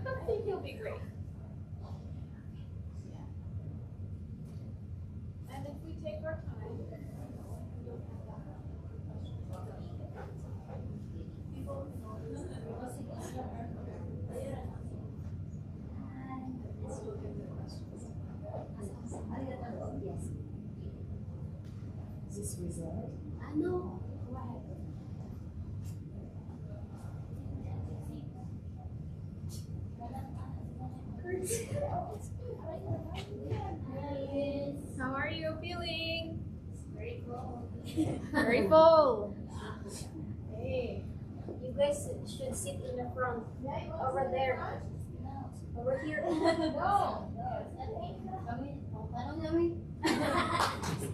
I think he'll be great. And if we take our time, Is this result? I know. how are you feeling? Very cool. Very full. Hey. You guys should sit in the front. Over there. Over here. No.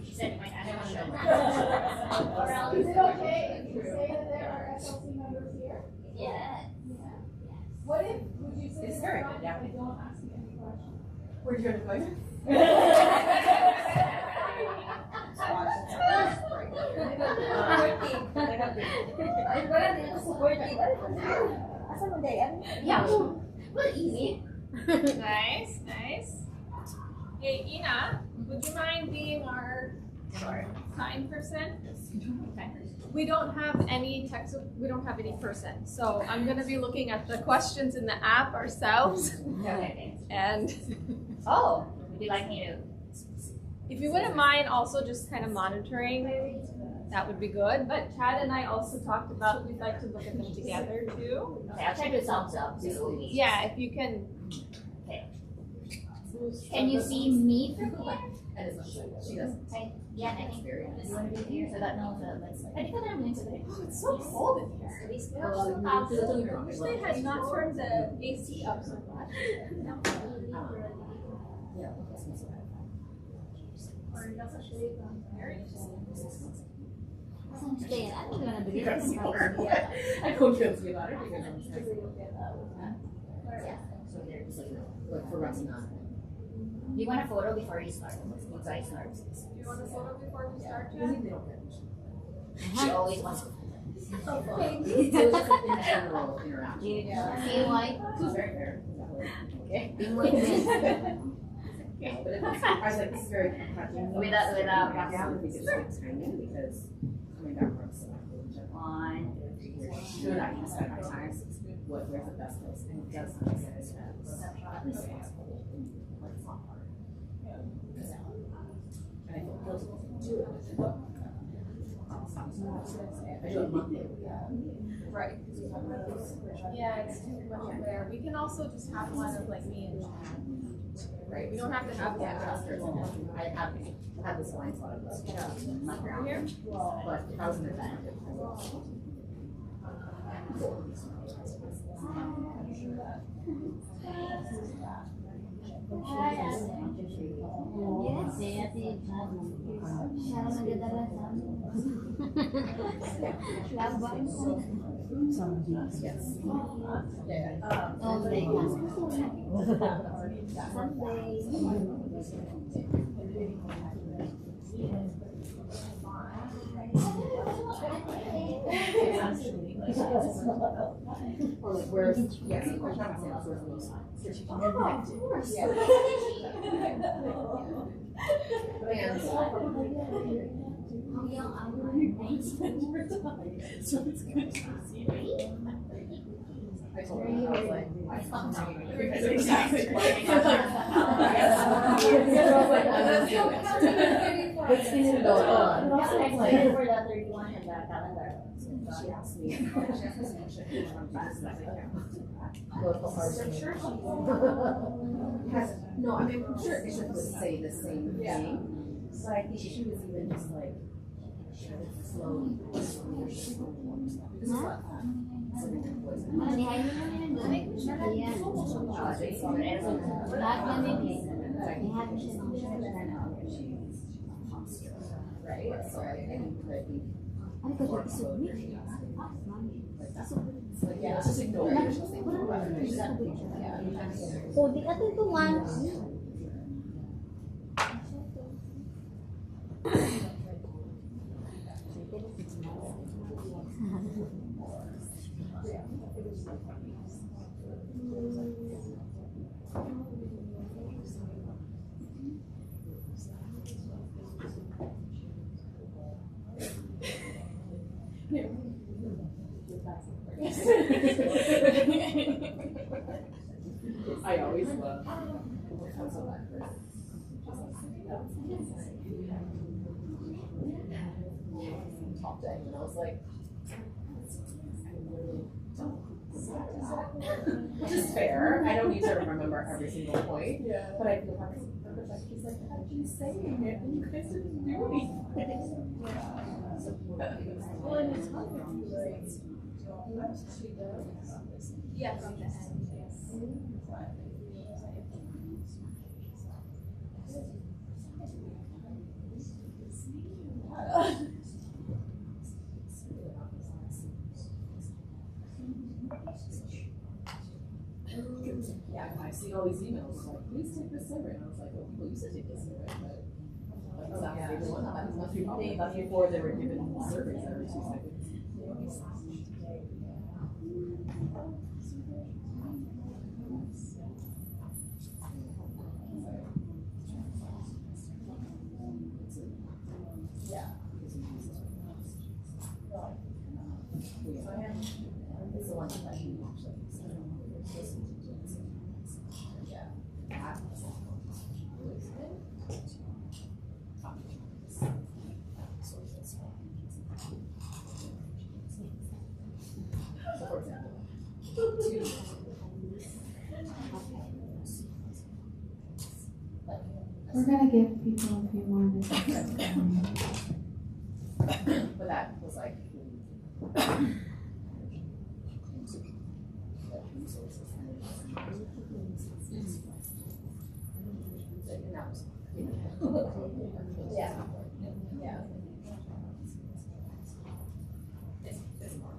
She said, I don't know. Is it okay if you say that there are SLC members here? Yeah. What if, would you say It's that very if good, yeah. I don't ask you any questions? Where'd you go? Yeah. Well, easy. Nice, nice. Hey, Ina, would you mind being our sign person? Okay. We don't have any text. We don't have any person, so I'm going to be looking at the questions in the app ourselves. Okay. And Oh, would you like me to? if you wouldn't mind, also just kind of monitoring, that would be good. But Chad and I also talked about we'd like to look at them together too. Okay, I'll try to thumbs up too. Yeah, if you can. Okay. Can you see me from here? She doesn't. Yeah, I think you want to be here so that no let's. I think I'm going to be. Oh, it's so cold in here. Usually it has not turned the AC up so much. Or it doesn't shade on there. Today, I'm going to be. I don't feel guilty about it because I'm so they're just like for running on. Do you want a photo before you start? Once I start. Do you want a photo before we start, They Chad? don't get She always wants. So it's just like in general interaction. See why? It's very fair. Okay. But I was like, this is very Without yeah, because it's like timing because coming back from one. should I use that by time? Where's the best place? And it does make sense. At least it's possible. Like it's not hard. And I feel guilty to do it. I do it monthly. Right. Yeah, it's too much there. We can also just have one of like me and Chad. Right. We don't have to have Yeah, one. I have this blind spot of this. Not Over here? But if I was in the band, I would. Yes. Or like where, yes, of course, not saying where the signs. Of course. Yeah. So it's good to see you. I told her, I was like, I thought exactly. like, let's do it. Let's get it going on. But also excited for the 31 in the calendar. She asked me, no, I mean, I'm sure Bishop would say the same thing. So I think she was even just like, slowly. This is a lot of fun. Malihain mo naman yun doon. Ayan. Lahat yan yun eh. Lahat siya ng Right? So I think that we. Ano ka ba? Isubmit? Yeah, let's just ignore it. Oh, di ka tutungan. I always love. Top day, and I was like, I really don't. Which is fair. I don't need to remember every single point. Yeah. But I feel like he's like, how did you say it? And you guys didn't do anything. Well, and it's hard to like, yeah, from the end, yes. Yeah, I see all these emails like, please take this survey. And I was like, well, people used to take this survey, but like, that's the one. That must be probably that's before they were given surveys every 2 seconds. It's the one that you actually. So for example, We're gonna give people a few more minutes. but that was like. Yeah. Yeah. It's more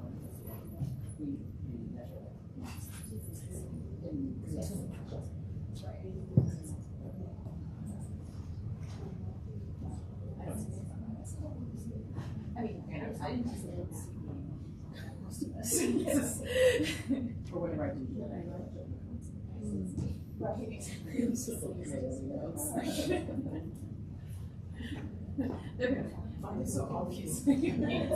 we measure it. I mean, I didn't just or whatever I do. Right. It's just like crazy notes. They're gonna find it so obvious. I mean,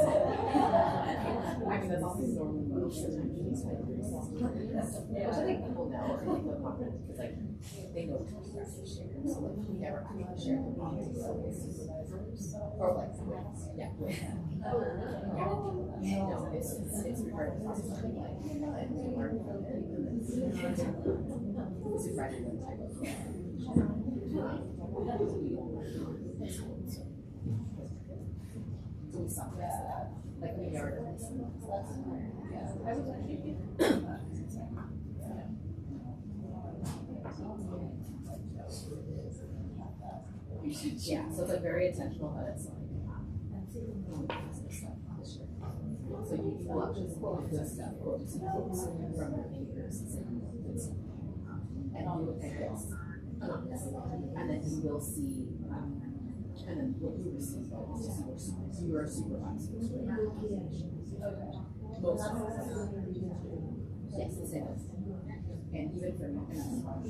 that's all these normal motions. Yeah, I think people know and they feel confident because like they know to express and share. So like we never actually share the problems with supervisors or like yeah. No, it's part of the process. Like we learn from it. The supervisor doesn't type of so we saw that. Like we never did this. Yeah. I was actually yeah, so it's like very intentional, but it's like so you will actually quote this stuff, quote some quotes from your peers and you will take this. And then you will see and then what you receive is your supervisors. Most of them. Yes, the same. And even for me, we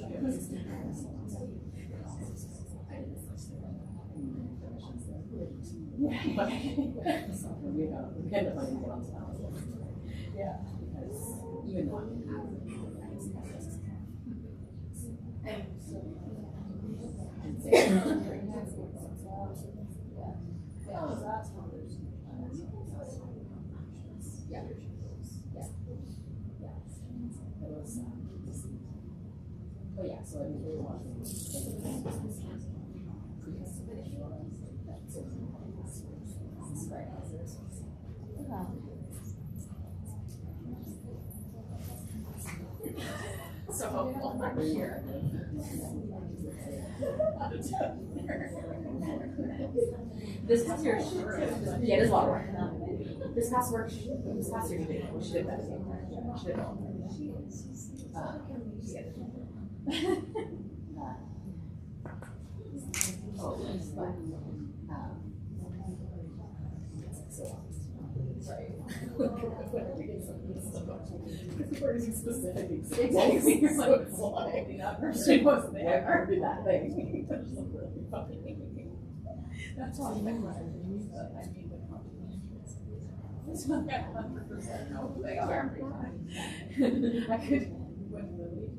end up finding it on yeah, because even though and Oh yeah, so I mean, we want to so over here. This past year, yeah, it is water. This past year, she did that. She did all. Sorry. We're using specific examples, so it's like, she wasn't there, or did that thing. That's all I mean the compliments. It's not 100% know who they are every time. I could, when the week.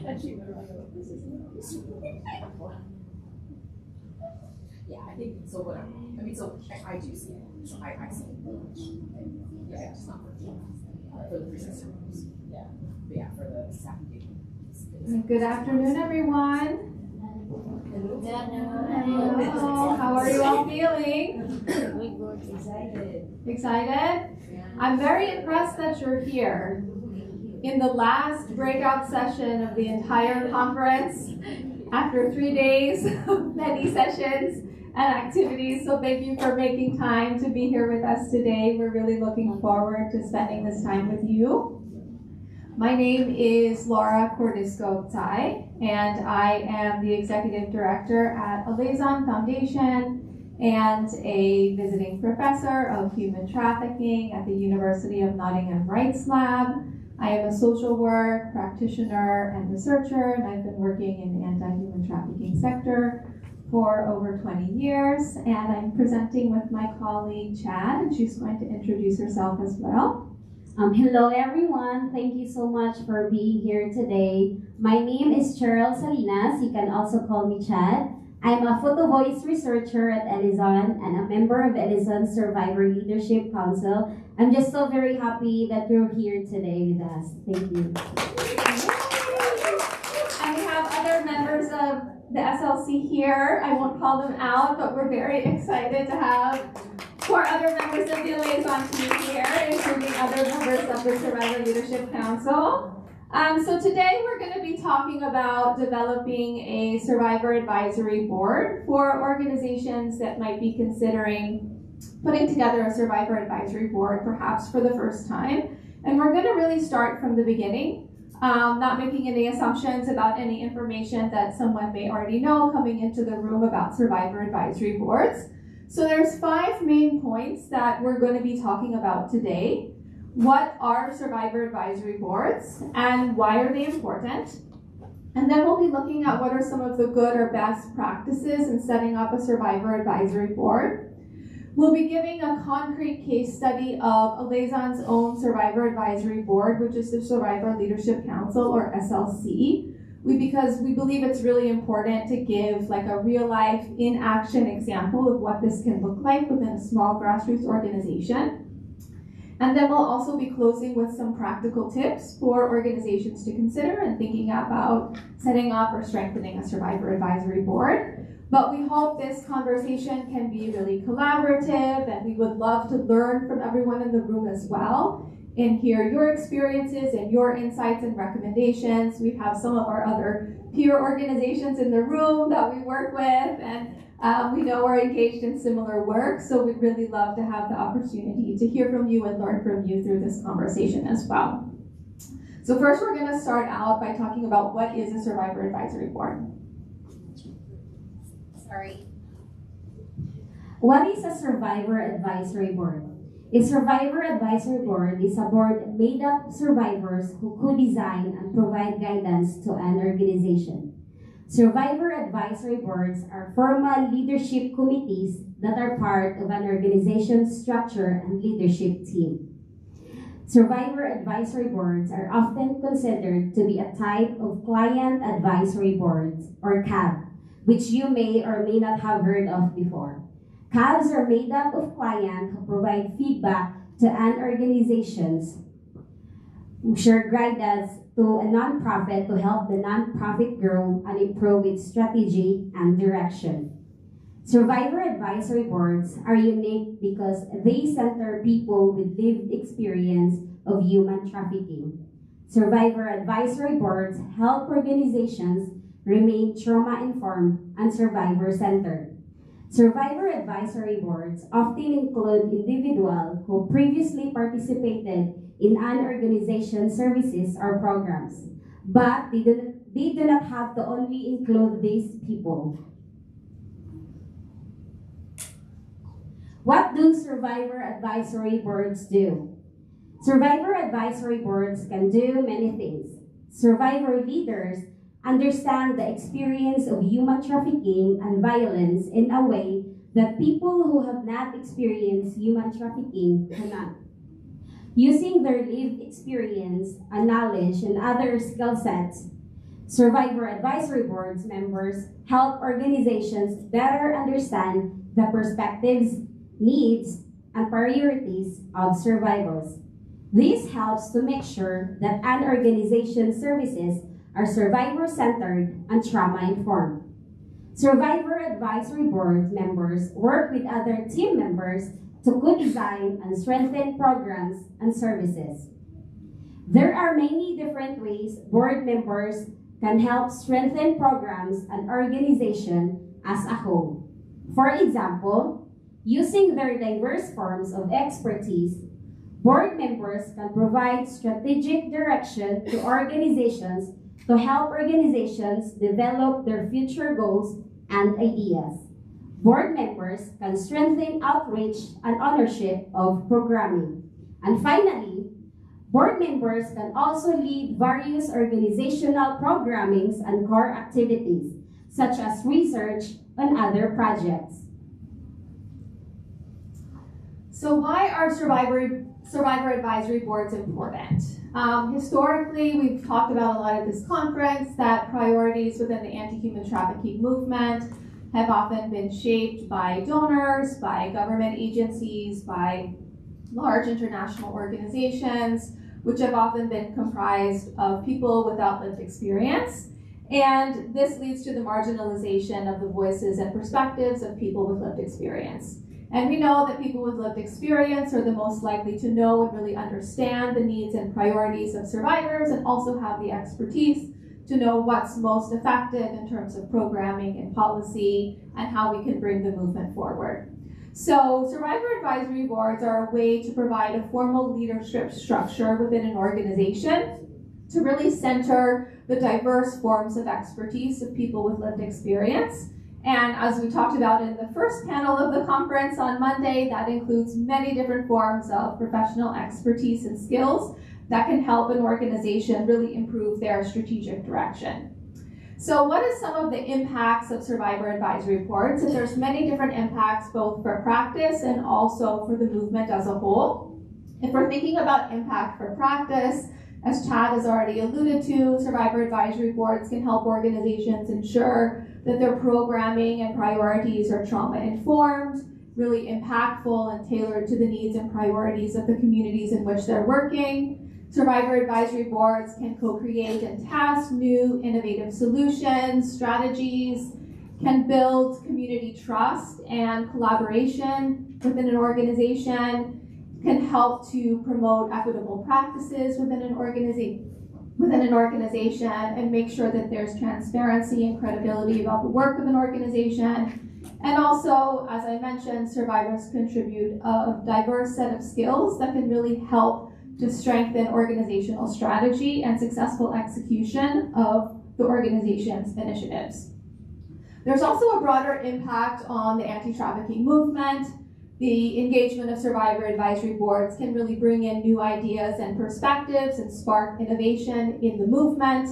And she literally goes, this is yeah, I think so. What I mean, so I do see it. So I see it. And yeah, it's not for the preceptor. Yeah, but yeah, for the staff engagement. Good afternoon, everyone. Hello. How are you all feeling? Excited? I'm very impressed that you're here. In the last breakout session of the entire conference, after 3 days of many sessions and activities, so thank you for making time to be here with us today. We're really looking forward to spending this time with you. My name is Laura Cordisco Tsai, and I am the Executive Director at Eleison Foundation and a visiting professor of human trafficking at the University of Nottingham Rights Lab. I am a social work practitioner and researcher, and I've been working in the anti-human trafficking sector for over 20 years. And I'm presenting with my colleague Chad, and she's going to introduce herself as well. Hello everyone, thank you so much for being here today. My name is Cheryl Salinas, you can also call me Chad. I'm a photo voice researcher at Eleison and a member of Eleison's Survivor Leadership Council. I'm just so very happy that you're here today with us. Thank you. And we have other members of the SLC here. I won't call them out, but we're very excited to have 4 other members of the Liaison team here, including other members of the Survivor Leadership Council. So today we're going to be talking about developing a Survivor Advisory Board for organizations that might be considering putting together a Survivor Advisory Board, perhaps for the first time. And we're going to really start from the beginning, not making any assumptions about any information that someone may already know coming into the room about Survivor Advisory Boards. So there's 5 main points that we're going to be talking about today. What are Survivor Advisory Boards and why are they important? And then we'll be looking at what are some of the good or best practices in setting up a Survivor Advisory Board. We'll be giving a concrete case study of Eleison's own Survivor Advisory Board, which is the Survivor Leadership Council, or SLC. Because we believe it's really important to give like a real life in action example of what this can look like within a small grassroots organization. And then we'll also be closing with some practical tips for organizations to consider and thinking about setting up or strengthening a Survivor Advisory Board. But we hope this conversation can be really collaborative, and we would love to learn from everyone in the room as well and hear your experiences and your insights and recommendations. We have some of our other peer organizations in the room that we work with, and we know we're engaged in similar work, so we'd really love to have the opportunity to hear from you and learn from you through this conversation as well. So first we're going to start out by talking about what is a Survivor Advisory Board. What is a Survivor Advisory Board? A Survivor Advisory Board is a board made up of survivors who co-design and provide guidance to an organization. Survivor Advisory Boards are formal leadership committees that are part of an organization's structure and leadership team. Survivor advisory boards are often considered to be a type of client advisory boards, or CAB, which you may or may not have heard of before. CABs are made up of clients who provide feedback to an organizations who share guidance to a nonprofit to help the nonprofit grow and improve its strategy and direction. Survivor advisory boards are unique because they center people with lived experience of human trafficking. Survivor advisory boards help organizations remain trauma-informed and survivor-centered. Survivor advisory boards often include individuals who previously participated in an organization's services or programs, but they do not have to only include these people. What do survivor advisory boards do? Survivor advisory boards can do many things. Survivor leaders understand the experience of human trafficking and violence in a way that people who have not experienced human trafficking cannot. Using their lived experience and knowledge and other skill sets, Survivor advisory boards members help organizations better understand the perspectives, needs, and priorities of survivors. This helps to make sure that an organization's services are survivor-centered and trauma-informed. Survivor advisory board members work with other team members to co-design and strengthen programs and services. There are many different ways board members can help strengthen programs and organization as a whole. For example, using their diverse forms of expertise, board members can provide strategic direction to organizations to help organizations develop their future goals and ideas. Board members can strengthen outreach and ownership of programming. And finally, board members can also lead various organizational programmings and core activities, such as research and other projects. So why are survivor advisory boards important? Historically, we've talked about a lot at this conference that priorities within the anti-human trafficking movement have often been shaped by donors, by government agencies, by large international organizations, which have often been comprised of people without lived experience. And this leads to the marginalization of the voices and perspectives of people with lived experience. And we know that people with lived experience are the most likely to know and really understand the needs and priorities of survivors, and also have the expertise to know what's most effective in terms of programming and policy and how we can bring the movement forward. So survivor advisory boards are a way to provide a formal leadership structure within an organization to really center the diverse forms of expertise of people with lived experience. And as we talked about in the first panel of the conference on Monday, that includes many different forms of professional expertise and skills that can help an organization really improve their strategic direction. So what is some of the impacts of survivor advisory boards? And there's many different impacts, both for practice and also for the movement as a whole. If we're thinking about impact for practice, as Chad has already alluded to, survivor advisory boards can help organizations ensure that their programming and priorities are trauma-informed, really impactful and tailored to the needs and priorities of the communities in which they're working. Survivor advisory boards can co-create and test new innovative solutions, strategies, can build community trust and collaboration within an organization, can help to promote equitable practices within an organization, and make sure that there's transparency and credibility about the work of an organization. And also, as I mentioned, survivors contribute a diverse set of skills that can really help to strengthen organizational strategy and successful execution of the organization's initiatives. There's also a broader impact on the anti-trafficking movement. The engagement of survivor advisory boards can really bring in new ideas and perspectives and spark innovation in the movement.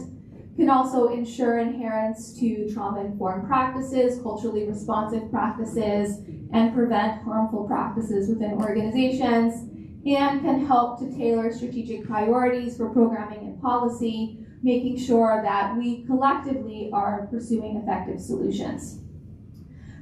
Can also ensure adherence to trauma-informed practices, culturally responsive practices, and prevent harmful practices within organizations. and can help to tailor strategic priorities for programming and policy, making sure that we collectively are pursuing effective solutions.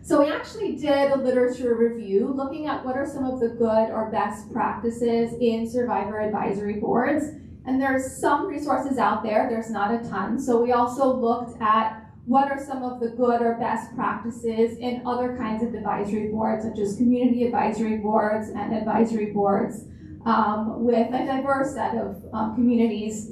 So we actually did a literature review looking at what are some of the good or best practices in survivor advisory boards. And there's some resources out there, there's not a ton. So we also looked at what are some of the good or best practices in other kinds of advisory boards, such as community advisory boards and advisory boards with a diverse set of communities,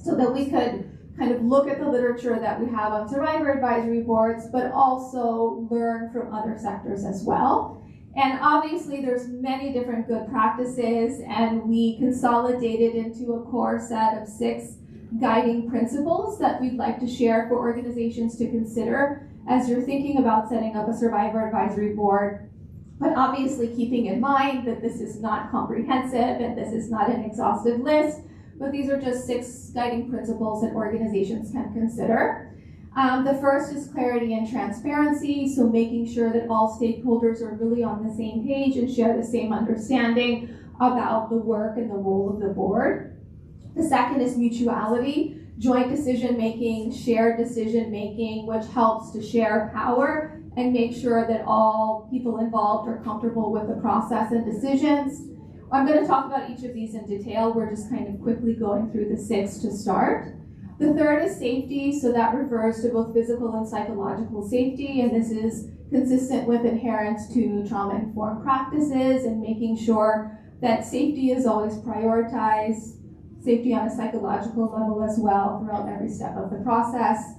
so that we could kind of look at the literature that we have on survivor advisory boards, but also learn from other sectors as well. And obviously there's many different good practices, and we consolidated into a core set of 6 guiding principles that we'd like to share for organizations to consider as you're thinking about setting up a survivor advisory board. But obviously keeping in mind that this is not comprehensive and this is not an exhaustive list, but these are just 6 guiding principles that organizations can consider. The first is clarity and transparency, so making sure that all stakeholders are really on the same page and share the same understanding about the work and the role of the board. The second is mutuality, joint decision-making, shared decision-making, which helps to share power and make sure that all people involved are comfortable with the process and decisions. I'm going to talk about each of these in detail. We're just kind of quickly going through the 6 to start. The third is safety, so that refers to both physical and psychological safety, and this is consistent with adherence to trauma-informed practices and making sure that safety is always prioritized, safety on a psychological level as well throughout every step of the process.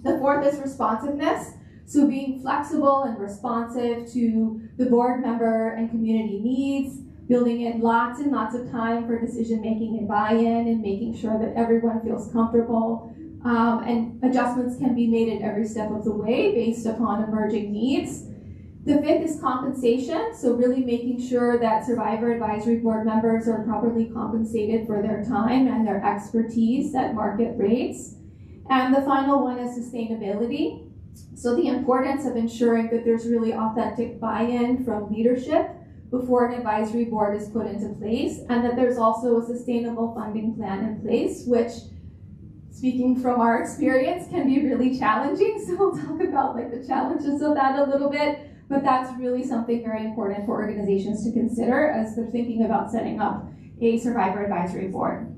The fourth is responsiveness, so being flexible and responsive to the board member and community needs, building in lots and lots of time for decision-making and buy-in, and making sure that everyone feels comfortable. And adjustments can be made at every step of the way based upon emerging needs. The fifth is compensation, so really making sure that survivor advisory board members are properly compensated for their time and their expertise at market rates. And the final one is sustainability, so the importance of ensuring that there's really authentic buy-in from leadership before an advisory board is put into place, and that there's also a sustainable funding plan in place, which, speaking from our experience, can be really challenging. So we'll talk about like the challenges of that a little bit, but that's really something very important for organizations to consider as they're thinking about setting up a survivor advisory board.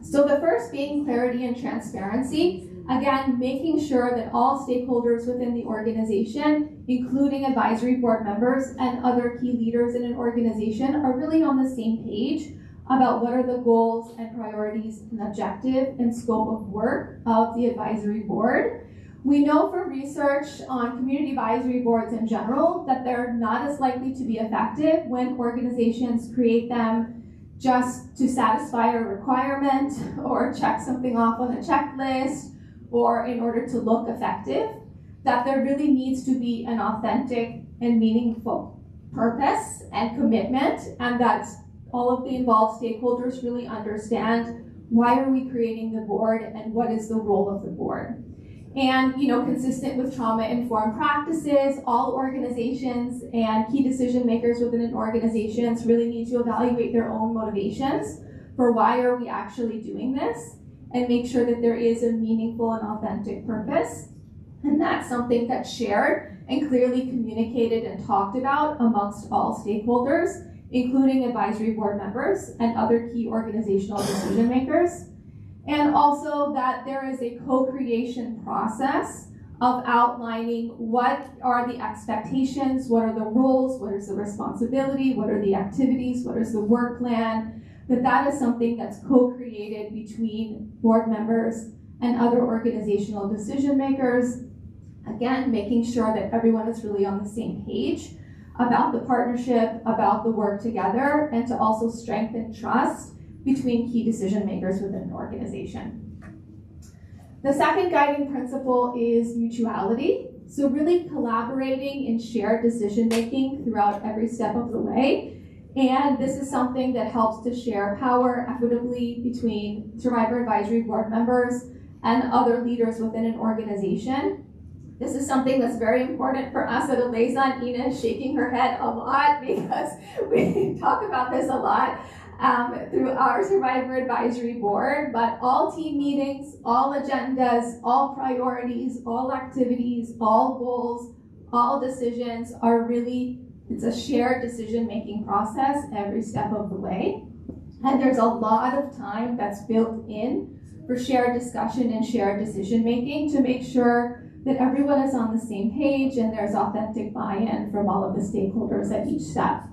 So the first being clarity and transparency. Again, making sure that all stakeholders within the organization, including advisory board members and other key leaders in an organization, are really on the same page about what are the goals and priorities and objective and scope of work of the advisory board. We know from research on community advisory boards in general that they're not as likely to be effective when organizations create them just to satisfy a requirement or check something off on a checklist or in order to look effective, that there really needs to be an authentic and meaningful purpose and commitment, and that all of the involved stakeholders really understand why are we creating the board and what is the role of the board. And, consistent with trauma-informed practices, all organizations and key decision makers within an organization really need to evaluate their own motivations for why are we actually doing this, and make sure that there is a meaningful and authentic purpose. And that's something that's shared and clearly communicated and talked about amongst all stakeholders, including advisory board members and other key organizational decision makers. And also that there is a co-creation process of outlining what are the expectations, what are the roles, what is the responsibility, what are the activities, what is the work plan, that is something that's co-created between board members and other organizational decision makers. Again, making sure that everyone is really on the same page about the partnership, about the work together, and to also strengthen trust between key decision makers within an organization. The second guiding principle is mutuality. So really collaborating in shared decision making throughout every step of the way. And this is something that helps to share power equitably between survivor advisory board members and other leaders within an organization. This is something that's very important for us at Eleison. Ina is shaking her head a lot because we talk about this a lot. through our Survivor Advisory Board, but all team meetings, all agendas, all priorities, all activities, all goals, all decisions are really, it's a shared decision-making process every step of the way. And there's a lot of time that's built in for shared discussion and shared decision-making to make sure that everyone is on the same page and there's authentic buy-in from all of the stakeholders at each step.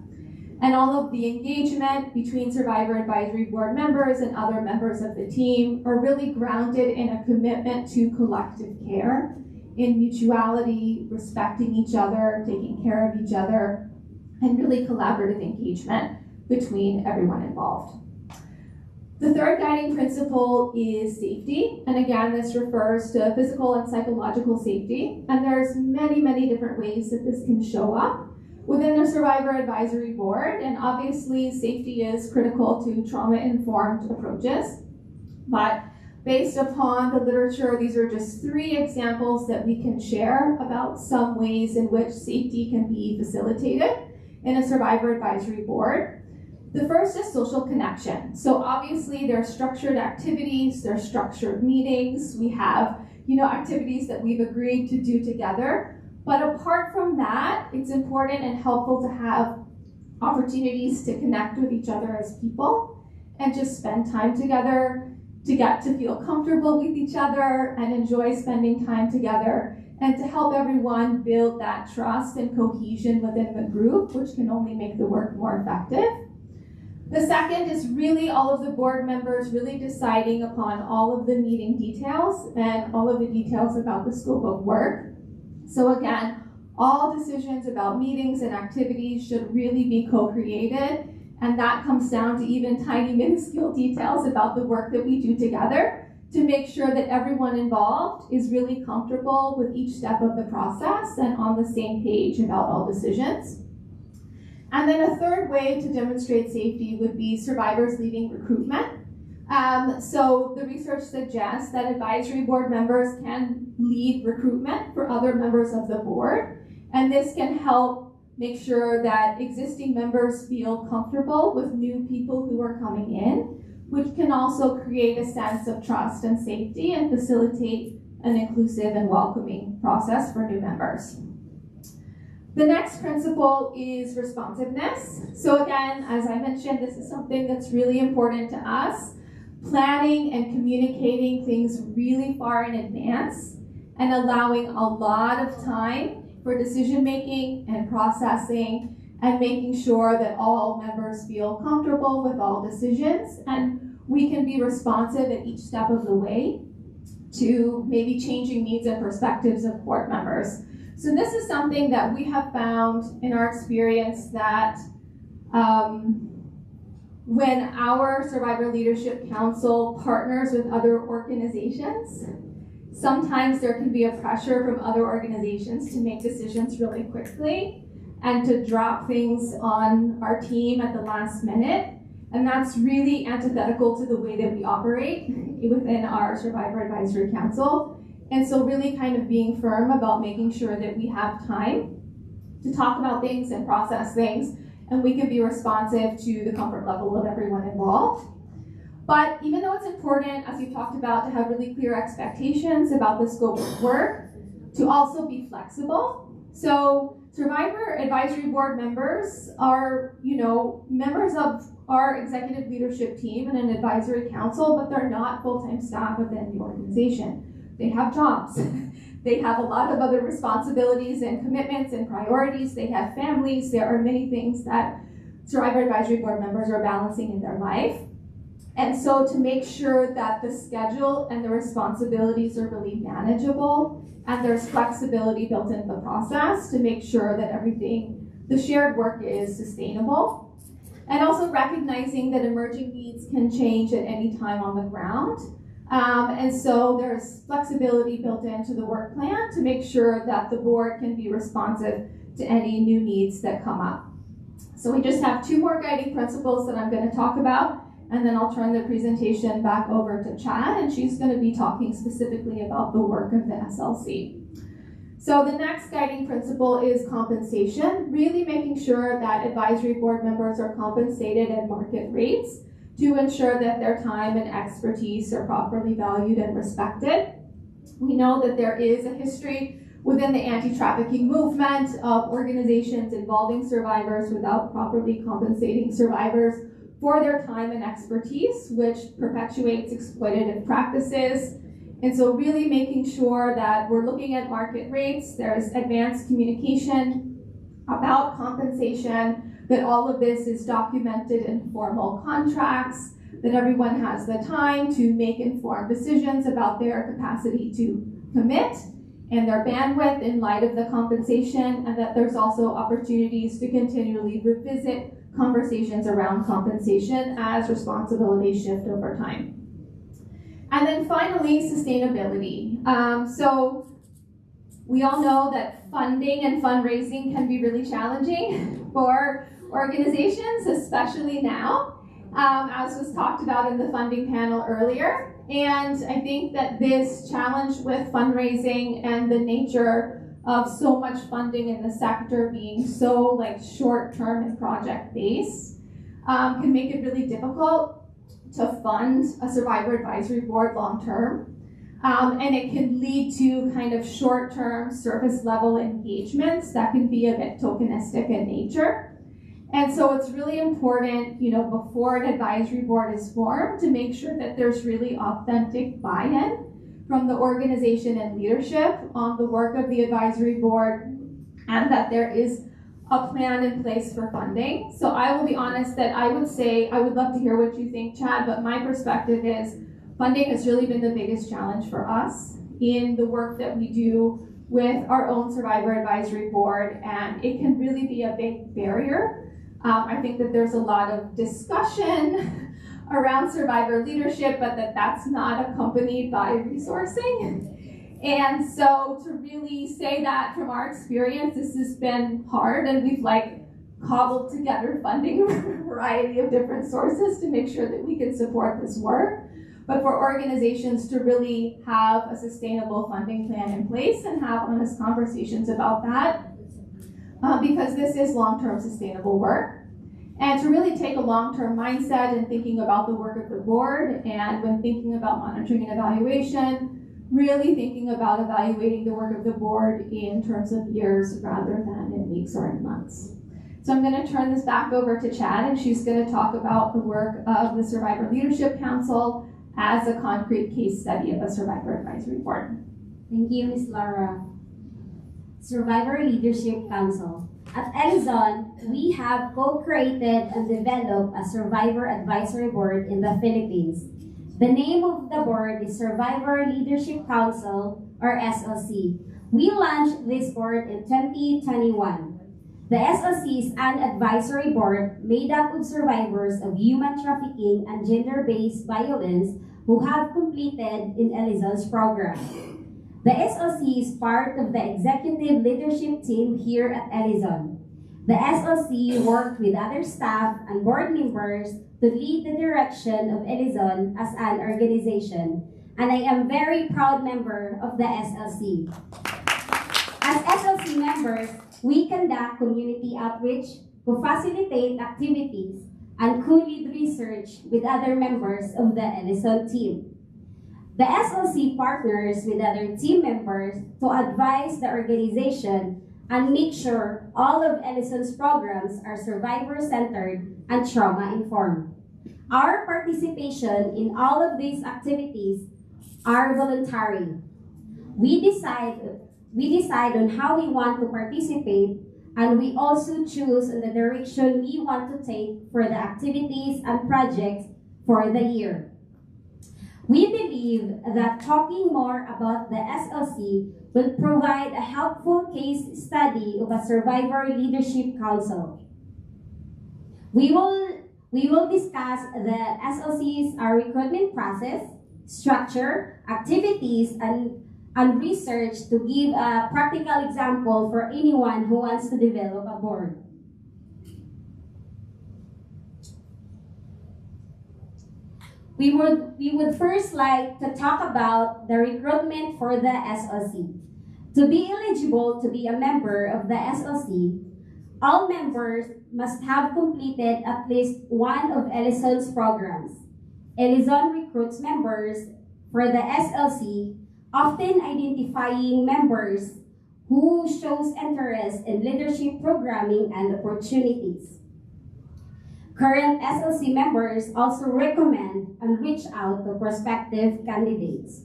And all of the engagement between Survivor Advisory Board members and other members of the team are really grounded in a commitment to collective care, in mutuality, respecting each other, taking care of each other, and really collaborative engagement between everyone involved. The third guiding principle is safety. And again, this refers to physical and psychological safety. And there's many, many different ways that this can show up within the Survivor Advisory Board, and obviously safety is critical to trauma-informed approaches. But based upon the literature, these are just 3 examples that we can share about some ways in which safety can be facilitated in a Survivor Advisory Board. The first is social connection. So obviously there's structured activities, there's structured meetings, we have activities that we've agreed to do together. But apart from that, it's important and helpful to have opportunities to connect with each other as people and just spend time together, to get to feel comfortable with each other and enjoy spending time together, and to help everyone build that trust and cohesion within the group, which can only make the work more effective. The second is really all of the board members really deciding upon all of the meeting details and all of the details about the scope of work. So again, all decisions about meetings and activities should really be co-created, and that comes down to even tiny minuscule details about the work that we do together to make sure that everyone involved is really comfortable with each step of the process and on the same page about all decisions. And then a third way to demonstrate safety would be survivors leading recruitment. So the research suggests that advisory board members can lead recruitment for other members of the board, and this can help make sure that existing members feel comfortable with new people who are coming in, which can also create a sense of trust and safety and facilitate an inclusive and welcoming process for new members. The next principle is responsiveness. So again, as I mentioned, this is something that's really important to us. Planning and communicating things really far in advance and allowing a lot of time for decision making and processing and making sure that all members feel comfortable with all decisions, and we can be responsive at each step of the way to maybe changing needs and perspectives of board members. So this is something that we have found in our experience that when our Survivor Leadership Council partners with other organizations, sometimes there can be a pressure from other organizations to make decisions really quickly and to drop things on our team at the last minute. And that's really antithetical to the way that we operate within our Survivor Advisory Council. And so really kind of being firm about making sure that we have time to talk about things and process things, and we can be responsive to the comfort level of everyone involved. But even though it's important, as we've talked about, to have really clear expectations about the scope of work, to also be flexible. So Survivor Advisory Board members are, members of our executive leadership team and an advisory council, but they're not full-time staff within the organization. They have jobs. They have a lot of other responsibilities and commitments and priorities. They have families. There are many things that Survivor Advisory Board members are balancing in their life. And so to make sure that the schedule and the responsibilities are really manageable and there's flexibility built into the process to make sure that everything, the shared work is sustainable. And also recognizing that emerging needs can change at any time on the ground. And so there's flexibility built into the work plan to make sure that the board can be responsive to any new needs that come up. So we just have 2 more guiding principles that I'm going to talk about, and then I'll turn the presentation back over to Chad, and she's going to be talking specifically about the work of the SLC. So the next guiding principle is compensation, really making sure that advisory board members are compensated at market rates to ensure that their time and expertise are properly valued and respected. We know that there is a history within the anti-trafficking movement of organizations involving survivors without properly compensating survivors for their time and expertise, which perpetuates exploitative practices. And so really making sure that we're looking at market rates, there's advanced communication about compensation, that all of this is documented in formal contracts, that everyone has the time to make informed decisions about their capacity to commit and their bandwidth in light of the compensation, and that there's also opportunities to continually revisit conversations around compensation as responsibilities shift over time. And then finally, sustainability. So we all know that funding and fundraising can be really challenging for organizations, especially now, as was talked about in the funding panel earlier. And I think that this challenge with fundraising and the nature of so much funding in the sector being so short-term and project-based can make it really difficult to fund a survivor advisory board long-term. And it can lead to kind of short-term surface-level engagements that can be a bit tokenistic in nature. And so it's really important, before an advisory board is formed, to make sure that there's really authentic buy-in from the organization and leadership on the work of the advisory board, and that there is a plan in place for funding. So I will be honest that I would say, I would love to hear what you think, Chad, but my perspective is funding has really been the biggest challenge for us in the work that we do with our own survivor advisory board, and it can really be a big barrier. I think that there's a lot of discussion around survivor leadership, but that's not accompanied by resourcing. And so to really say that from our experience, this has been hard, and we've cobbled together funding from a variety of different sources to make sure that we can support this work. But for organizations to really have a sustainable funding plan in place and have honest conversations about that, because this is long-term sustainable work. And to really take a long-term mindset in thinking about the work of the board, and when thinking about monitoring and evaluation, really thinking about evaluating the work of the board in terms of years rather than in weeks or in months. So I'm going to turn this back over to Chad, and she's going to talk about the work of the Survivor Leadership Council as a concrete case study of a Survivor Advisory Board. Thank you, Ms. Laura. Survivor Leadership Council. At Eleison, we have co-created and developed a Survivor Advisory Board in the Philippines. The name of the board is Survivor Leadership Council, or SLC. We launched this board in 2021. The SLC is an advisory board made up of survivors of human trafficking and gender-based violence who have completed in Eleison's program. The SLC is part of the executive leadership team here at Eleison. The SLC worked with other staff and board members to lead the direction of Eleison as an organization, and I am a very proud member of the SLC. As SLC members, we conduct community outreach, co-facilitate activities, and co-lead research with other members of the Eleison team. The SLC partners with other team members to advise the organization and make sure all of Eleison's programs are survivor-centered and trauma-informed. Our participation in all of these activities are voluntary. We decide on how we want to participate, and we also choose the direction we want to take for the activities and projects for the year. We believe that talking more about the SLC will provide a helpful case study of a Survivor Leadership Council. We will discuss the SLC's recruitment process, structure, activities, and research to give a practical example for anyone who wants to develop a board. We would first like to talk about the recruitment for the SLC. To be eligible to be a member of the SLC, all members must have completed at least one of Eleison's programs. Eleison recruits members for the SLC, often identifying members who shows interest in leadership programming and opportunities. Current SLC members also recommend and reach out to prospective candidates.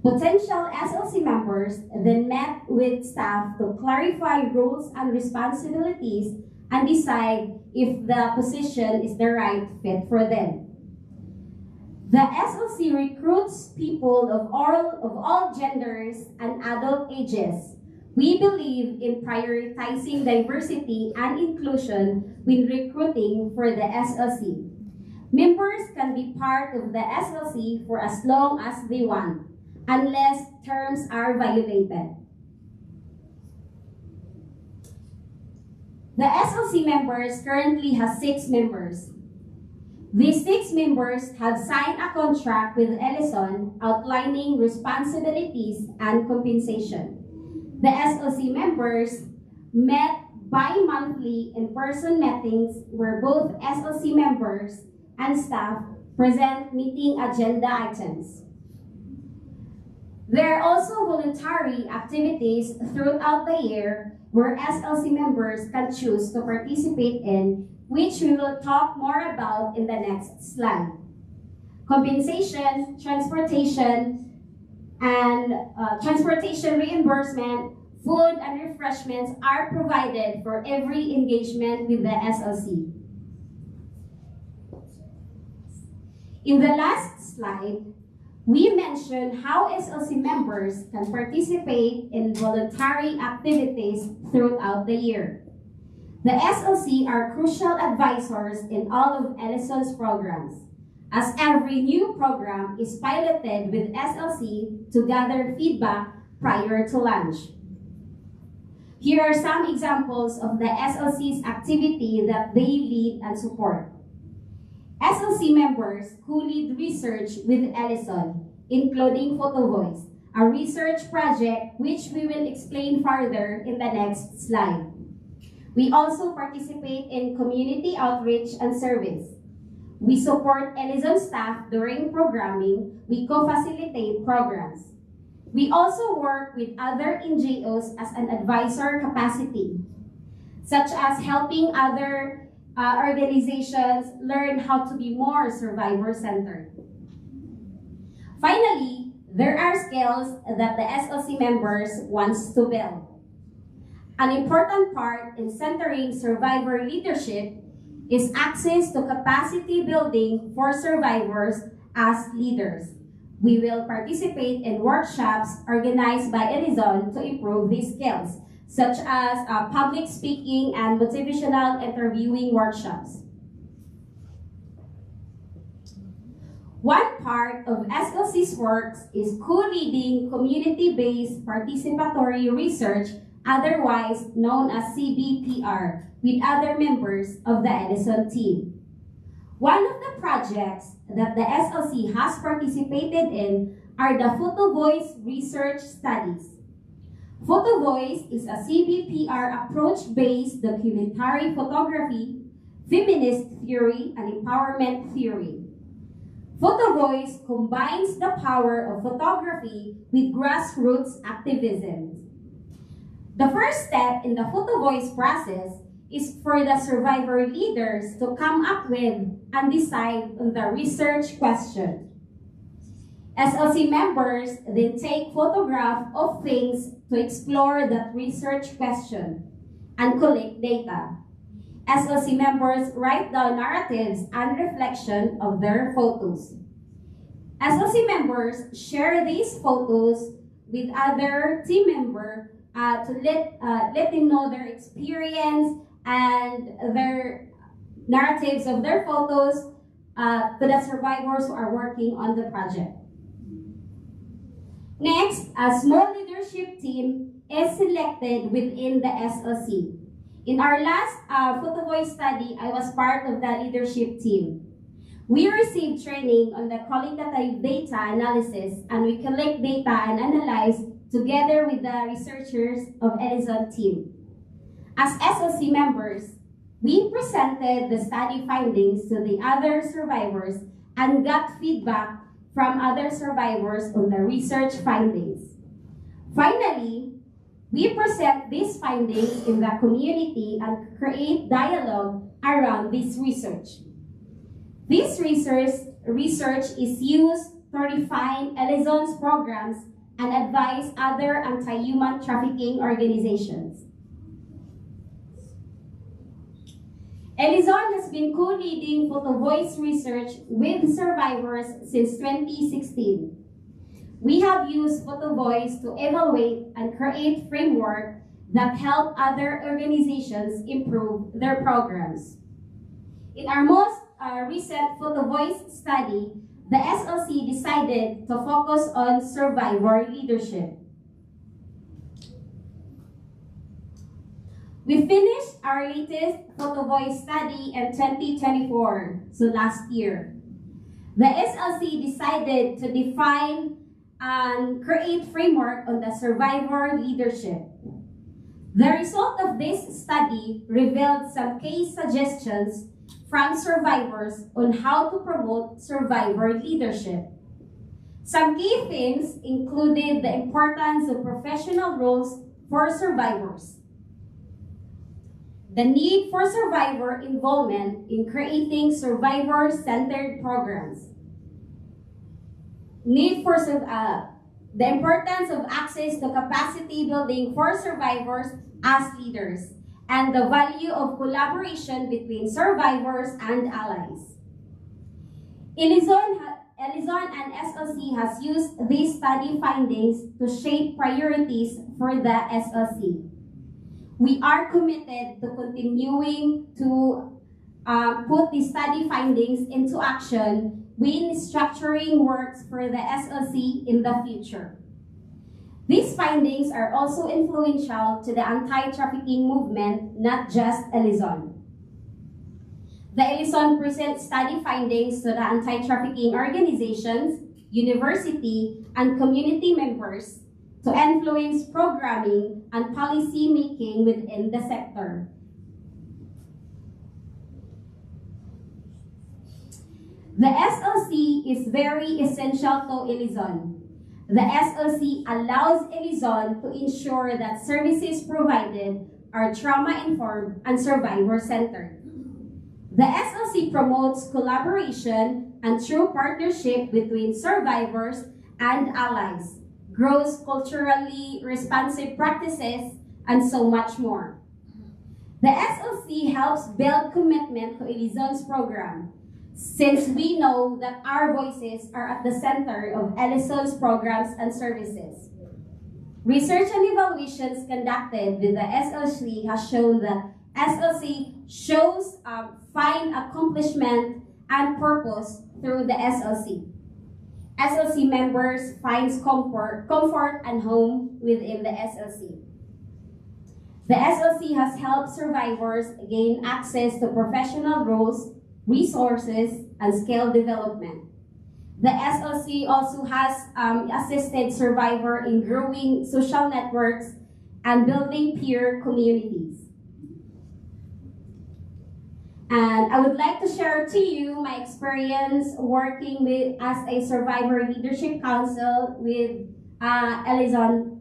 Potential SLC members then met with staff to clarify roles and responsibilities and decide if the position is the right fit for them. The SLC recruits people of all genders and adult ages. We believe in prioritizing diversity and inclusion when recruiting for the SLC. Members can be part of the SLC for as long as they want, unless terms are violated. The SLC members currently has 6 members. These 6 members have signed a contract with Eleison outlining responsibilities and compensation. The SLC members met bi-monthly in-person meetings where both SLC members and staff present meeting agenda items. There are also voluntary activities throughout the year where SLC members can choose to participate in, which we will talk more about in the next slide. Compensation, transportation reimbursement, food and refreshments are provided for every engagement with the SLC. In the last slide, we mentioned how SLC members can participate in voluntary activities throughout the year. The SLC are crucial advisors in all of Eleison's programs, as every new program is piloted with SLC to gather feedback prior to launch. Here are some examples of the SLC's activity that they lead and support. SLC members who lead research with Eleison, including PhotoVoice, a research project which we will explain further in the next slide. We also participate in community outreach and service. We support Eleison staff during programming. We co-facilitate programs. We also work with other NGOs as an advisor capacity, such as helping other organizations learn how to be more survivor-centered. Finally, there are skills that the SLC members wants to build. An important part in centering survivor leadership is access to capacity building for survivors as leaders. We will participate in workshops organized by Eleison to improve these skills, such as public speaking and motivational interviewing workshops. One part of SLC's work is co-leading community-based participatory research, otherwise known as CBPR, with other members of the Eleison team. One of the projects that the SLC has participated in are the PhotoVoice research studies. PhotoVoice is a CBPR approach-based documentary photography, feminist theory, and empowerment theory. PhotoVoice combines the power of photography with grassroots activism. The first step in the PhotoVoice process is for the survivor leaders to come up with and decide on the research question. SLC members then take photographs of things to explore that research question and collect data. SLC members write down narratives and reflection of their photos. SLC members share these photos with other team members to let them know their experience and their narratives of their photos to the survivors who are working on the project. Next, a small leadership team is selected within the SLC. In our last PhotoVoice study, I was part of the leadership team. We received training on the qualitative data analysis, and we collect data and analyze together with the researchers of Eleison team. As SLC members, we presented the study findings to the other survivors and got feedback from other survivors on the research findings. Finally, we present these findings in the community and create dialogue around this research. This research is used to refine Eleison's programs and advise other anti-human trafficking organizations. Eleison has been co-leading photo voice research with survivors since 2016. We have used photo voice to evaluate and create framework that help other organizations improve their programs. In our most recent photo voice study, the SLC decided to focus on survivor leadership. We finished our latest photo voice study in 2024, so last year. The SLC decided to define and create framework on the survivor leadership. The result of this study revealed some case suggestions from survivors on how to promote survivor leadership. Some key themes included the importance of professional roles for survivors, the need for survivor involvement in creating survivor-centered programs, the importance of access to capacity building for survivors as leaders, and the value of collaboration between survivors and allies. Eleison and SLC has used these study findings to shape priorities for the SLC. We are committed to continuing to put the study findings into action when structuring works for the SLC in the future. These findings are also influential to the anti-trafficking movement, not just Eleison. The Eleison presents study findings to the anti-trafficking organizations, university, and community members to influence programming and policy making within the sector. The SLC is very essential to Eleison. The SLC allows Eleison to ensure that services provided are trauma-informed and survivor-centered. The SLC promotes collaboration and true partnership between survivors and allies, grows culturally responsive practices, and so much more. The SLC helps build commitment to Eleison's program, since we know that our voices are at the center of Eleison's programs and services. Research and evaluations conducted with the SLC has shown that SLC find accomplishment and purpose through the SLC. SLC members finds comfort and home within the SLC. The SLC has helped survivors gain access to professional roles, resources, and skill development. The SLC also has assisted survivors in growing social networks and building peer communities. And I would like to share to you my experience working as a Survivor Leadership Council with Eleison.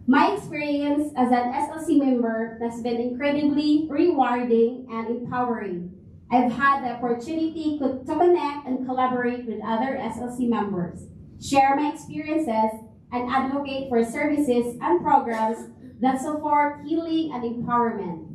My experience as an SLC member has been incredibly rewarding and empowering. I've had the opportunity to connect and collaborate with other SLC members, share my experiences, and advocate for services and programs that support healing and empowerment.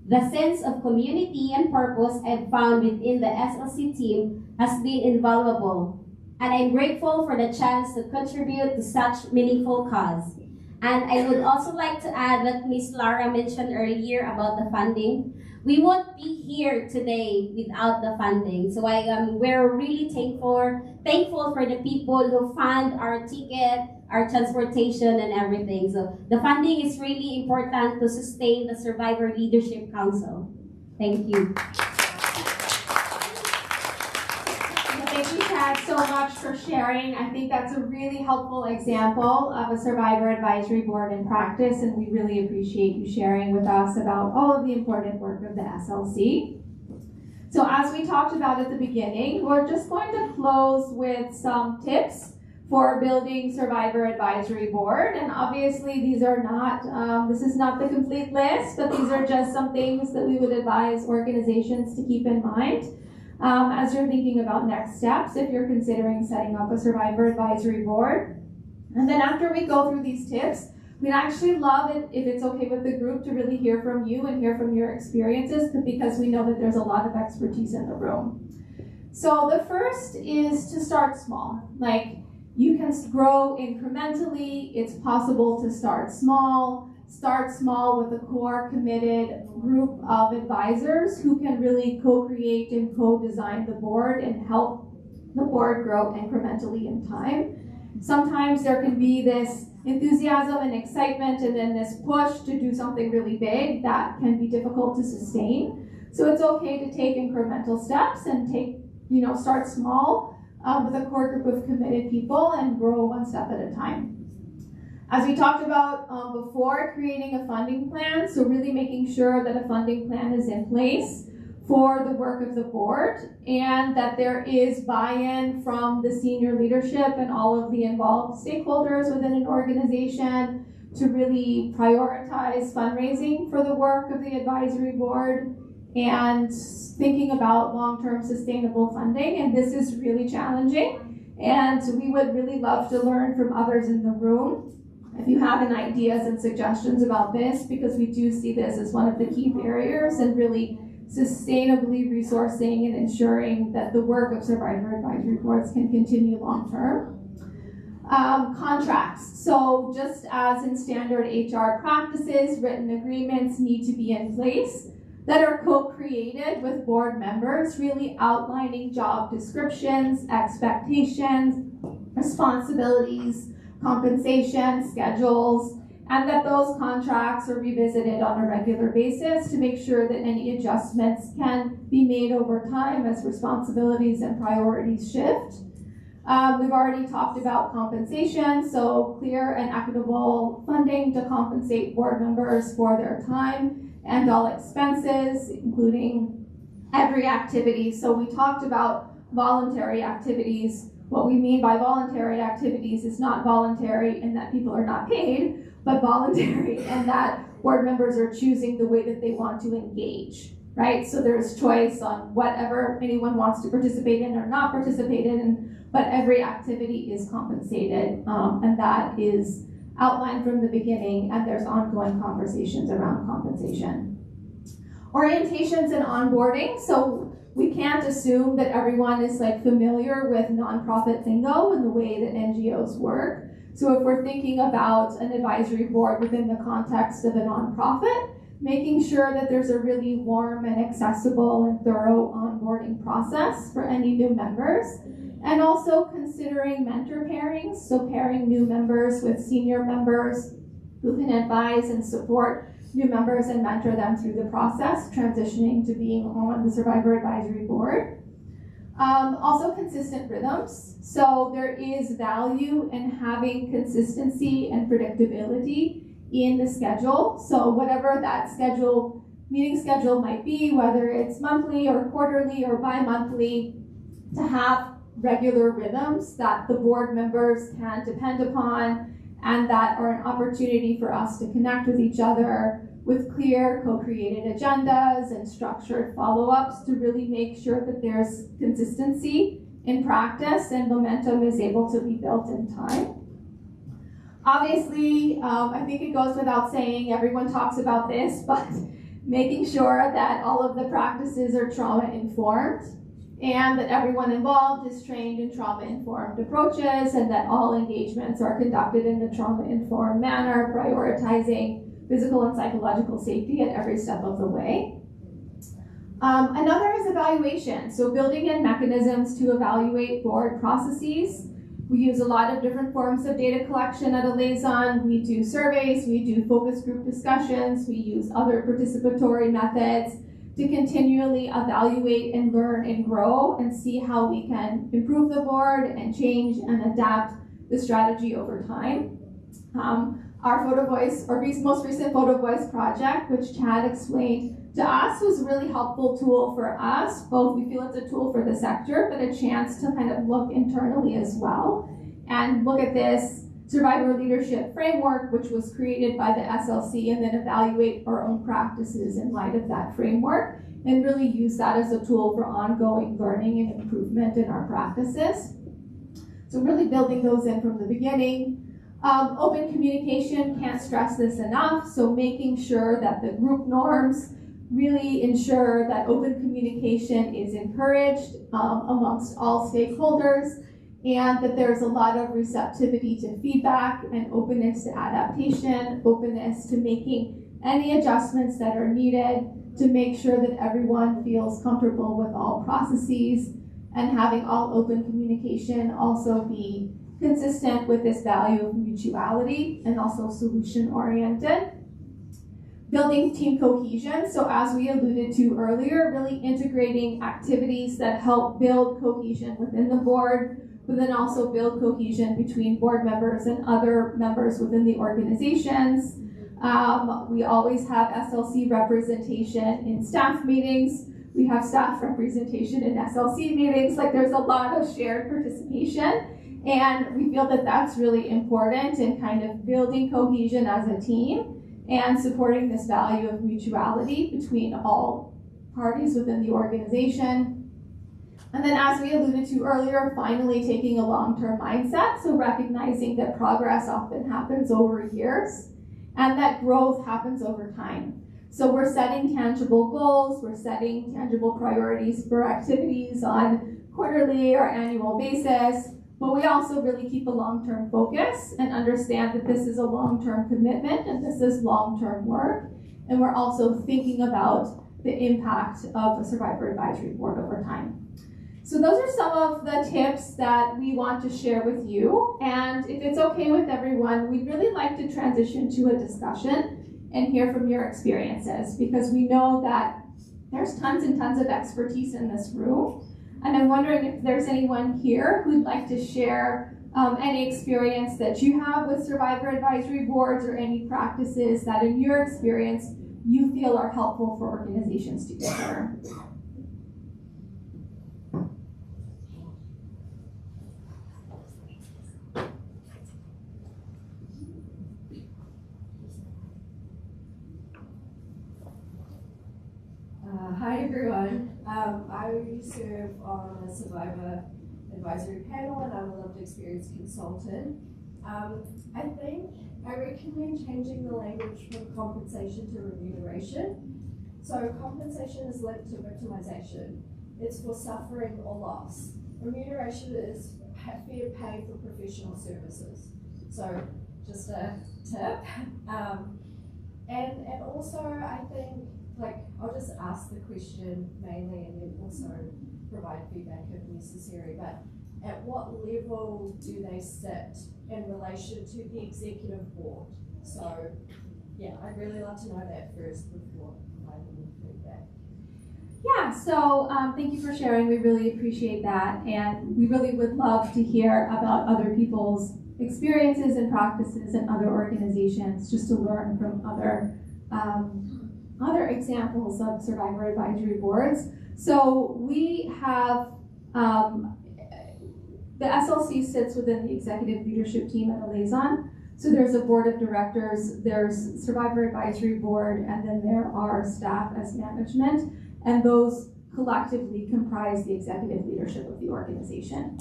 The sense of community and purpose I've found within the SLC team has been invaluable, and I'm grateful for the chance to contribute to such meaningful cause. And I would also like to add what Ms. Lara mentioned earlier about the funding. We won't be here today without the funding. So we're really thankful for the people who fund our ticket, our transportation, and everything. So the funding is really important to sustain the Survivor Leadership Council. Thank you. Thank you, Chad. so much for sharing. I think that's a really helpful example of a survivor advisory board in practice, and we really appreciate you sharing with us about all of the important work of the SLC. So as we talked about at the beginning, we're just going to close with some tips for building survivor advisory board. And obviously these are not, this is not the complete list, but these are just some things that we would advise organizations to keep in mind as you're thinking about next steps if you're considering setting up a survivor advisory board. And then after we go through these tips, we'd actually love it if it's okay with the group to really hear from you and hear from your experiences, because we know that there's a lot of expertise in the room. So the first is to start small. Like, you can grow incrementally. It's possible to start small with a core committed group of advisors who can really co-create and co-design the board and help the board grow incrementally in time. Sometimes there can be this enthusiasm and excitement and then this push to do something really big that can be difficult to sustain. So it's okay to take incremental steps and start small with a core group of committed people and grow one step at a time. As we talked about before, creating a funding plan, so really making sure that a funding plan is in place for the work of the board and that there is buy-in from the senior leadership and all of the involved stakeholders within an organization to really prioritize fundraising for the work of the advisory board and thinking about long-term sustainable funding. And this is really challenging, and we would really love to learn from others in the room if you have any ideas and suggestions about this, because we do see this as one of the key barriers in really sustainably resourcing and ensuring that the work of survivor advisory boards can continue long-term. Contracts. So just as in standard HR practices, written agreements need to be in place that are co-created with board members, really outlining job descriptions, expectations, responsibilities, compensation, schedules, and that those contracts are revisited on a regular basis to make sure that any adjustments can be made over time as responsibilities and priorities shift. We've already talked about compensation, so clear and equitable funding to compensate board members for their time and all expenses, including every activity. So we talked about voluntary activities. What we mean by voluntary activities is not voluntary in that people are not paid, but voluntary in that board members are choosing the way that they want to engage, right? So there's choice on whatever anyone wants to participate in or not participate in, but every activity is compensated, and that is outlined from the beginning, and there's ongoing conversations around compensation. Orientations and onboarding. So we can't assume that everyone is familiar with nonprofit lingo and the way that NGOs work. So if we're thinking about an advisory board within the context of a nonprofit, making sure that there's a really warm and accessible and thorough onboarding process for any new members. And also considering mentor pairings, so pairing new members with senior members who can advise and support new members and mentor them through the process, transitioning to being on the survivor advisory board. Also consistent rhythms. So there is value in having consistency and predictability in the schedule. So whatever that meeting schedule might be, whether it's monthly or quarterly or bi-monthly, to have regular rhythms that the board members can depend upon and that are an opportunity for us to connect with each other with clear co-created agendas and structured follow-ups to really make sure that there's consistency in practice and momentum is able to be built in time. Obviously, I think it goes without saying, everyone talks about this, but making sure that all of the practices are trauma-informed and that everyone involved is trained in trauma-informed approaches and that all engagements are conducted in a trauma-informed manner, prioritizing physical and psychological safety at every step of the way. Another is evaluation. So building in mechanisms to evaluate board processes. We use a lot of different forms of data collection at Eleison. We do surveys, we do focus group discussions, we use other participatory methods to continually evaluate and learn and grow and see how we can improve the board and change and adapt the strategy over time. Our Photo Voice, or most recent Photo Voice project, which Chad explained to us, was a really helpful tool for us. Both, we feel it's a tool for the sector, but a chance to kind of look internally as well and look at this survivor leadership framework, which was created by the SLC, and then evaluate our own practices in light of that framework and really use that as a tool for ongoing learning and improvement in our practices. So really building those in from the beginning. Open communication, can't stress this enough, so making sure that the group norms really ensure that open communication is encouraged amongst all stakeholders, and that there's a lot of receptivity to feedback and openness to adaptation, openness to making any adjustments that are needed to make sure that everyone feels comfortable with all processes, and having all open communication also be consistent with this value of mutuality and also solution-oriented. Building team cohesion, so as we alluded to earlier, really integrating activities that help build cohesion within the board, but then also build cohesion between board members and other members within the organizations. We always have SLC representation in staff meetings. We have staff representation in SLC meetings. Like, there's a lot of shared participation. And we feel that that's really important in kind of building cohesion as a team and supporting this value of mutuality between all parties within the organization. And then, as we alluded to earlier, finally taking a long-term mindset, so recognizing that progress often happens over years and that growth happens over time. So we're setting tangible goals, we're setting tangible priorities for activities on quarterly or annual basis, but we also really keep a long-term focus and understand that this is a long-term commitment and this is long-term work. And we're also thinking about the impact of the Survivor Advisory Board over time. So those are some of the tips that we want to share with you. And if it's okay with everyone, we'd really like to transition to a discussion and hear from your experiences, because we know that there's tons and tons of expertise in this room. And I'm wondering if there's anyone here who'd like to share any experience that you have with Survivor Advisory Boards, or any practices that in your experience you feel are helpful for organizations to consider. Hi everyone. I serve on a Survivor Advisory panel, and I'm a lived experience consultant. I recommend changing the language from compensation to remuneration. So compensation is linked to victimization. It's for suffering or loss. Remuneration is fair pay for professional services. So just a tip. And also I think, like, I'll just ask the question mainly and then also provide feedback if necessary, but at what level do they sit in relation to the executive board? So yeah, I'd really love to know that first before providing feedback. Yeah, so thank you for sharing. We really appreciate that. And we really would love to hear about other people's experiences and practices in other organizations, just to learn from other examples of survivor advisory boards. So we have, the SLC sits within the executive leadership team at Eleison. So there's a board of directors, there's survivor advisory board, and then there are staff as management, and those collectively comprise the executive leadership of the organization.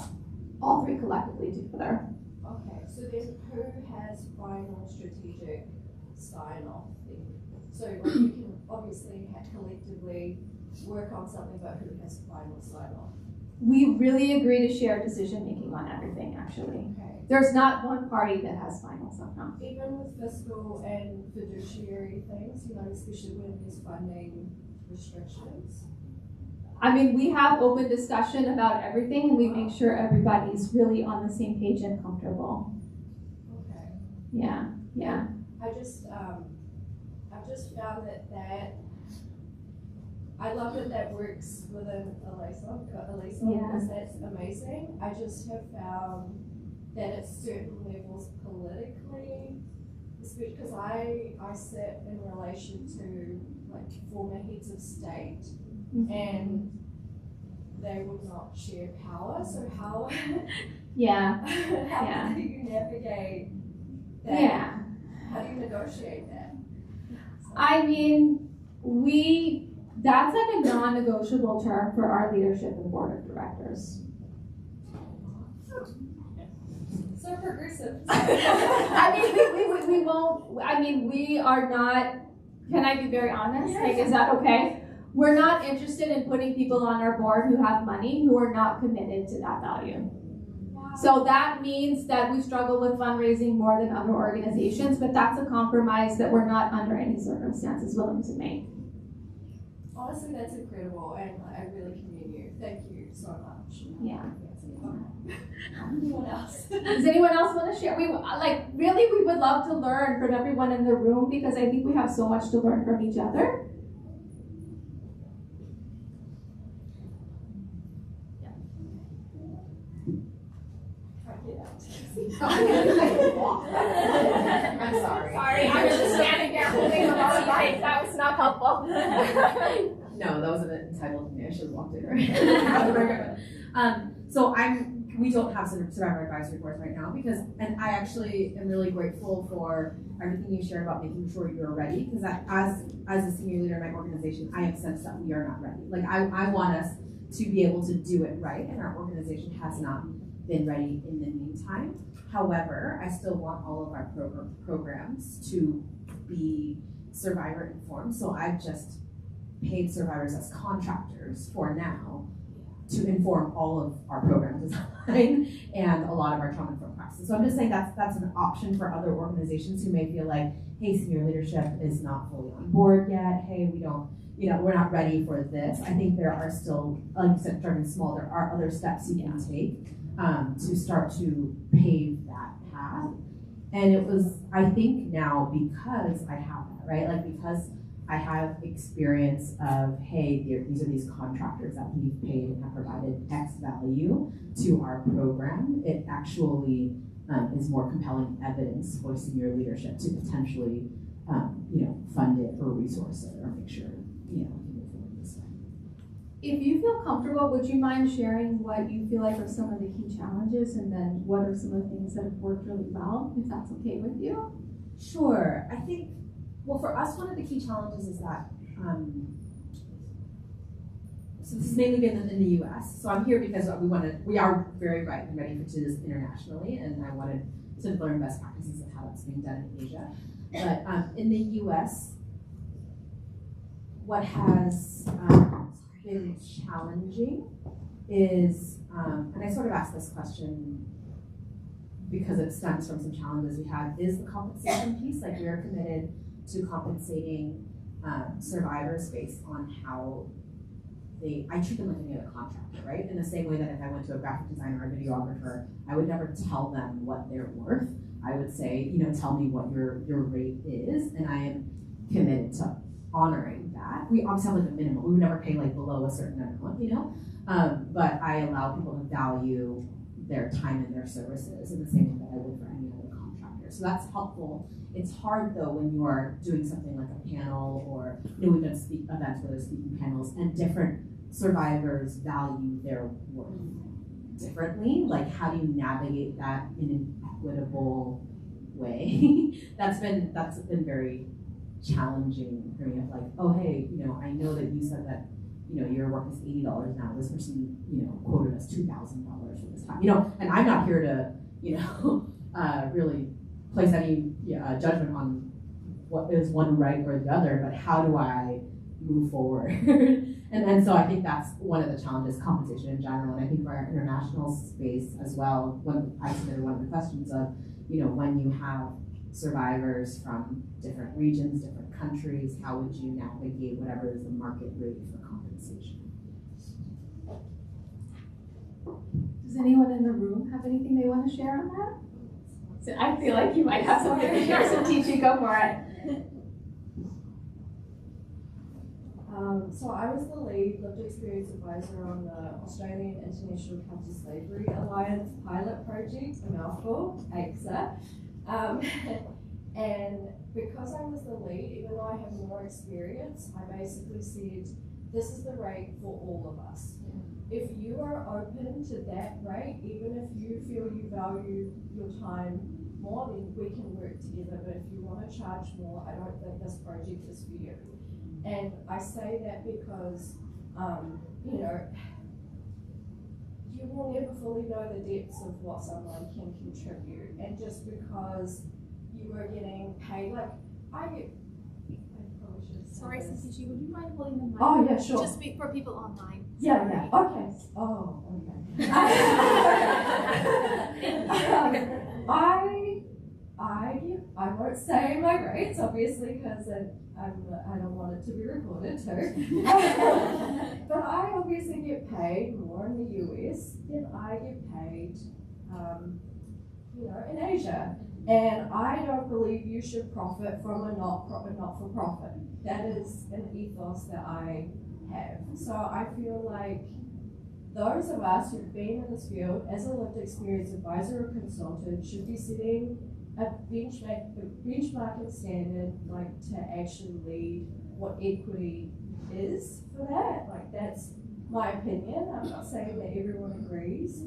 All three collectively together. Okay, so then who has final strategic sign-off then? So like, you can obviously collectively work on something, but who has final sign-off? We really agree to share decision-making on everything, actually. Okay. There's not one party that has final sign-off. Even with fiscal and fiduciary things, you know, especially when there's funding restrictions? I mean, we have open discussion about everything, and we make sure everybody's really on the same page and comfortable. Okay. Yeah, yeah. I've just found that I love that works within Eleison, Yeah. because that's amazing. I just have found that at certain levels politically, especially because I sit in relation to like former heads of state, and they would not share power. So how Yeah. how do you navigate that? Yeah. How do you negotiate that? I mean, that's like a non-negotiable term for our leadership and board of directors. So progressive. I mean, we won't, I mean, we are not, can I be very honest? Like, is that okay? We're not interested in putting people on our board who have money who are not committed to that value. So that means that we struggle with fundraising more than other organizations, but that's a compromise that we're not under any circumstances willing to make. Honestly, that's incredible, and I really commend you. Thank you so much. Yeah. Anyone else? Does anyone else want to share? We would love to learn from everyone in the room because I think we have so much to learn from each other. I'm sorry. Sorry, I was just standing there holding the light. That was not helpful. No, that wasn't entitled to me. I should have walked in. So we don't have survivor advisory boards right now and I actually am really grateful for everything you shared about making sure you're ready, because as a senior leader in my organization, I have sensed that we are not ready. Like I want us to be able to do it right, and our organization has not been ready in the meantime. However, I still want all of our programs to be survivor informed. So I've just paid survivors as contractors for now to inform all of our program design and a lot of our trauma-informed practices. So I'm just saying that's an option for other organizations who may feel like, hey, senior leadership is not fully on board yet. Hey, we don't, we're not ready for this. I think there are still, like you said, starting small, there are other steps you can take to start to pave that path. And it was, I think now, because I have that, right? Like because I have experience of, hey, these are these contractors that we've paid and have provided X value to our program. It actually is more compelling evidence for senior leadership to potentially, fund it or resource it or make sure, we can move forward this way. If you feel comfortable, would you mind sharing what you feel like are some of the key challenges, and then what are some of the things that have worked really well, if that's okay with you? Sure. I think, well, for us, one of the key challenges is that, so this has mainly been in the U.S. So I'm here because we are very bright and ready to do this internationally, and I wanted to learn best practices of how it's being done in Asia. But in the U.S., what has been challenging is, and I sort of asked this question because it stems from some challenges we had, is the compensation piece. Like, we are committed to compensating survivors based on how I treat them like any other contractor, right? In the same way that if I went to a graphic designer or a videographer, I would never tell them what they're worth. I would say, tell me what your rate is, and I am committed to honoring that. We obviously have like a minimum. We would never pay like below a certain amount, but I allow people to value their time and their services in the same way that I would for any other contractor. So that's helpful. It's hard though when you are doing something like a panel, or we've done events where there's speaking panels and different survivors value their work differently. Like, how do you navigate that in an equitable way? That's been very challenging for me. Of like, oh hey, I know that you said that your work is $80 now. This person quoted us $2,000 for this time. And I'm not here to really place any judgment on what is one right or the other, but how do I move forward? and so I think that's one of the challenges, compensation in general, and I think for our international space as well. When I submitted one of the questions of, when you have survivors from different regions, different countries, how would you navigate whatever is the market rate for compensation? Does anyone in the room have anything they want to share on that? So I feel like you might have something to share, so TG, go for it. So I was the lead lived experience advisor on the Australian International Counter-Slavery Alliance pilot project, a mouthful, AICSA. And because I was the lead, even though I have more experience, I basically said, this is the rate for all of us. If you are open to that rate, even if you feel you value your time more, then we can work together. But if you want to charge more, I don't think this project is for you. And I say that because, you know, you will never fully know the depths of what someone can contribute. And just because you are getting paid, like I probably should have said Sorry, this. Satishi, would you mind holding the mic? Oh yeah, sure. Just speak for people online. Yeah, yeah, okay. Oh, okay. I won't say my grades, obviously, because I don't want it to be recorded too. But I obviously get paid more in the US than I get paid, you know, in Asia. And I don't believe you should profit from a not-for-profit. That is an ethos that I have. So I feel like those of us who've been in this field as a lived experience advisor or consultant should be setting a benchmarking standard, like to actually lead what equity is for that. Like that's my opinion. I'm not saying that everyone agrees,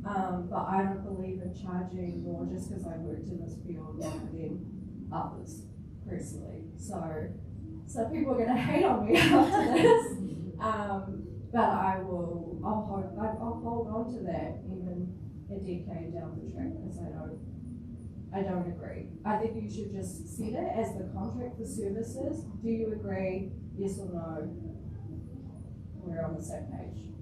but I don't believe in charging more just because I worked in this field longer than others, personally. So people are gonna hate on me after this. But I'll hold on to that even a decade down the track because I don't agree. I think you should just set it as the contract for services. Do you agree? Yes or no? We're on the same page.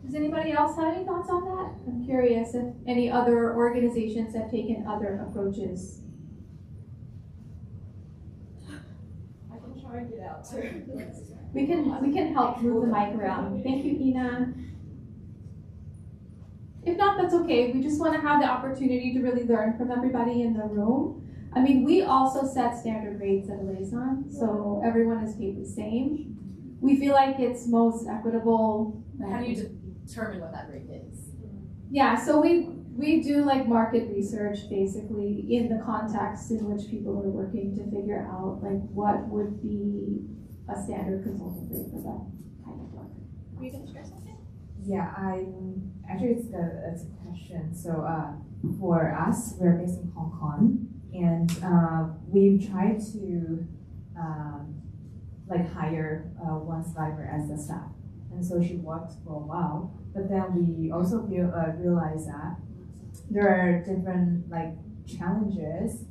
Does anybody else have any thoughts on that? I'm curious if any other organizations have taken other approaches. I can try and get out too. We can help move the mic around. Thank you, Ina. If not, that's okay. We just want to have the opportunity to really learn from everybody in the room. I mean, we also set standard rates at Eleison, so everyone is paid the same. We feel like it's most equitable. How do you determine what that rate is? Yeah, so we do like market research basically in the context in which people are working to figure out like what would be a standard consulting rate for that kind of work. Were you going to share something? Yeah, actually it's a question. So for us, we're based in Hong Kong, and we've tried to like hire one survivor as a staff, and so she worked for a while. But then we also realized that there are different like challenges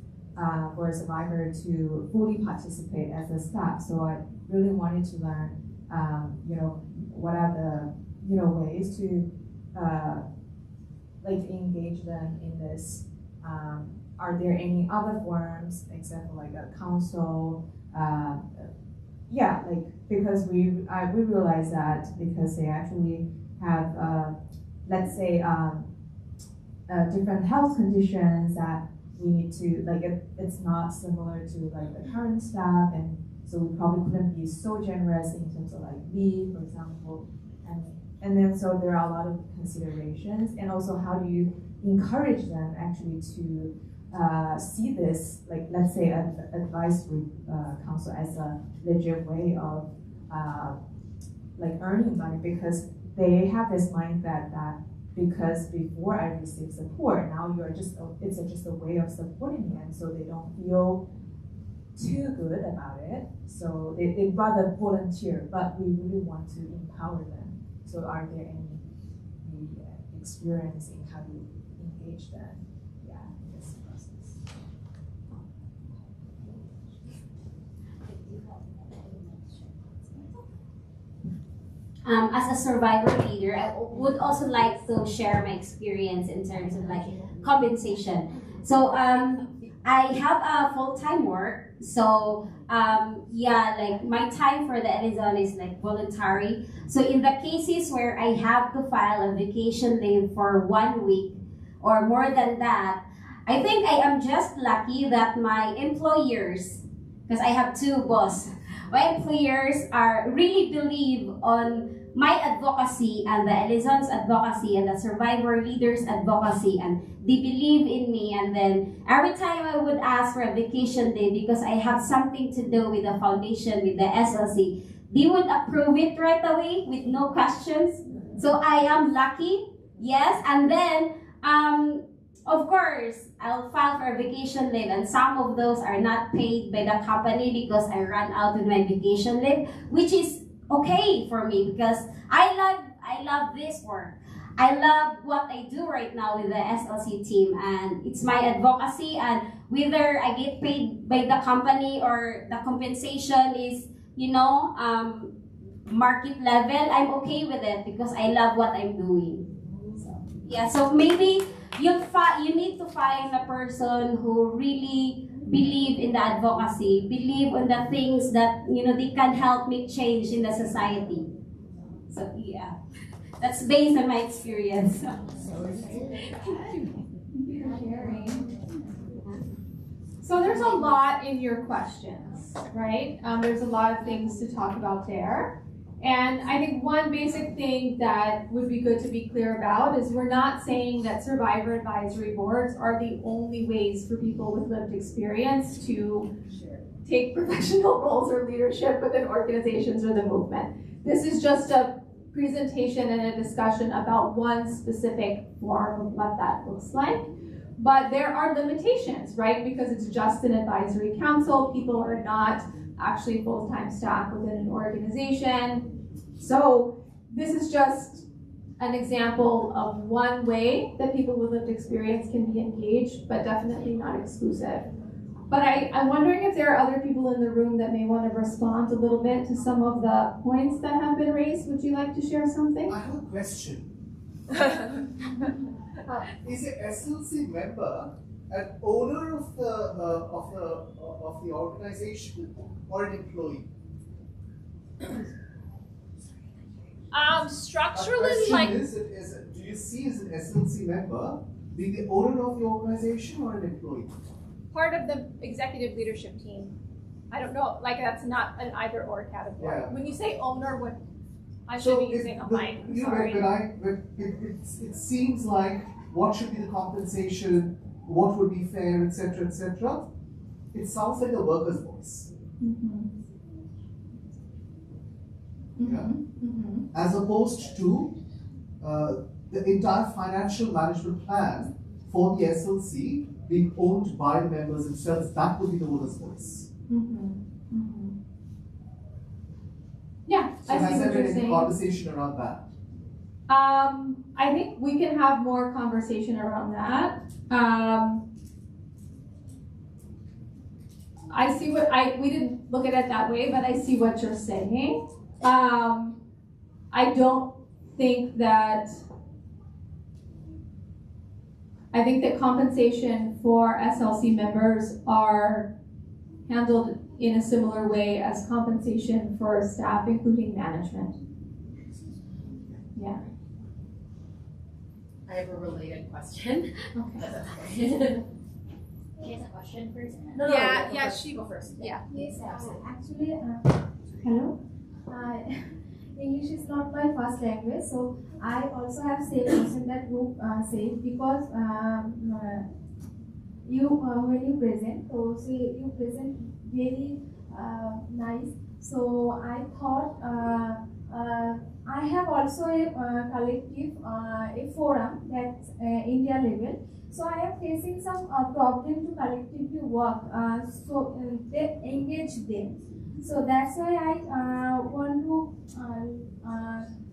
for a survivor to fully participate as a staff. So I really wanted to learn, what are the ways to like engage them in this. Are there any other forums except for like a council? Because we realize that because they actually have let's say different health conditions that we need to like it's not similar to like the current staff, and so we probably couldn't be so generous in terms of like leave, for example, and then so there are a lot of considerations, and also how do you encourage them actually to see this, like let's say an advisory council as a legit way of like earning money, because they have this mindset that because before I received support, now it's just a way of supporting me, and so they don't feel too good about it. So they rather volunteer, but we really want to empower them. So are there any experience in how you engage them? Yeah, in this process. As a survivor leader, I would also like to share my experience in terms of like compensation. So I have a full-time work, so like my time for the Eleison is like voluntary. So in the cases where I have to file a vacation leave for 1 week or more than that, I think I am just lucky that my employers because I have two boss. My employers are really believe on my advocacy and the Eleison's advocacy and the survivor leaders advocacy, and they believe in me. And then every time I would ask for a vacation day because I have something to do with the foundation, with the SLC, they would approve it right away with no questions. So I am lucky, yes. And then of course, I'll file for a vacation leave, and some of those are not paid by the company because I ran out with my vacation leave, which is okay for me because I love this work. I love what I do right now with the SLC team, and it's my advocacy, and whether I get paid by the company or the compensation is, market level, I'm okay with it because I love what I'm doing. Yeah, so maybe you need to find a person who really believe in the advocacy, believe in the things that they can help make change in the society. So yeah, that's based on my experience. So there's a lot in your questions, right? There's a lot of things to talk about there. And I think one basic thing that would be good to be clear about is we're not saying that survivor advisory boards are the only ways for people with lived experience to take professional roles or leadership within organizations or the movement. This is just a presentation and a discussion about one specific form of what that looks like. But there are limitations, right? Because it's just an advisory council. People are not actually full-time staff within an organization. So this is just an example of one way that people with lived experience can be engaged, but definitely not exclusive. But I'm wondering if there are other people in the room that may want to respond a little bit to some of the points that have been raised. Would you like to share something? I have a question. Is a SLC member an owner of the organization or an employee? Structurally, My question is, do you see as an SLC member being the owner of the organization or an employee? part of the executive leadership team. I don't know, like that's not an either or category. Yeah. When you say owner, what I should be using a mic. Sorry. It seems like what should be the compensation, what would be fair, etc., etc. It sounds like a worker's voice. Mm-hmm. Yeah. Mm-hmm. As opposed to the entire financial management plan for the SLC being owned by the members themselves, that would be the owner's voice. Mm-hmm. Mm-hmm. Yeah, So I see has there what you're been any saying. conversation around that? I think we can have more conversation around that. I see what we didn't look at it that way, but I see what you're saying. I don't think that. I think that compensation for SLC members are handled in a similar way as compensation for staff, including management. Yeah. I have a related question. Okay. She has a question first. Yeah, she go first. Yeah. Yes, actually, hello. English is not my first language, so I also have same question that group said, because you when you present, so you present very nice. So I thought I have also a collective, a forum that's India level. So I am facing some problem to collectively work. So they engage them. So that's why I want to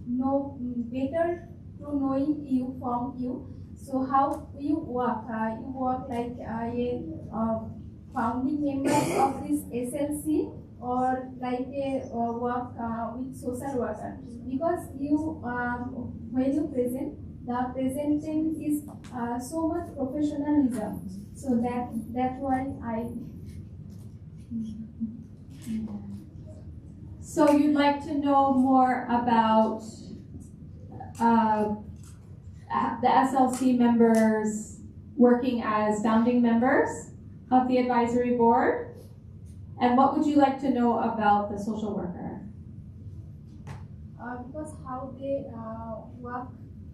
know better to knowing you from you. So how you work? You work like a founding member of this SLC, or like a work with social worker? Because you when you present, the presenting is so much professionalism. So that's why I. So you'd like to know more about the SLC members working as founding members of the advisory board? And what would you like to know about the social worker? Because how they work,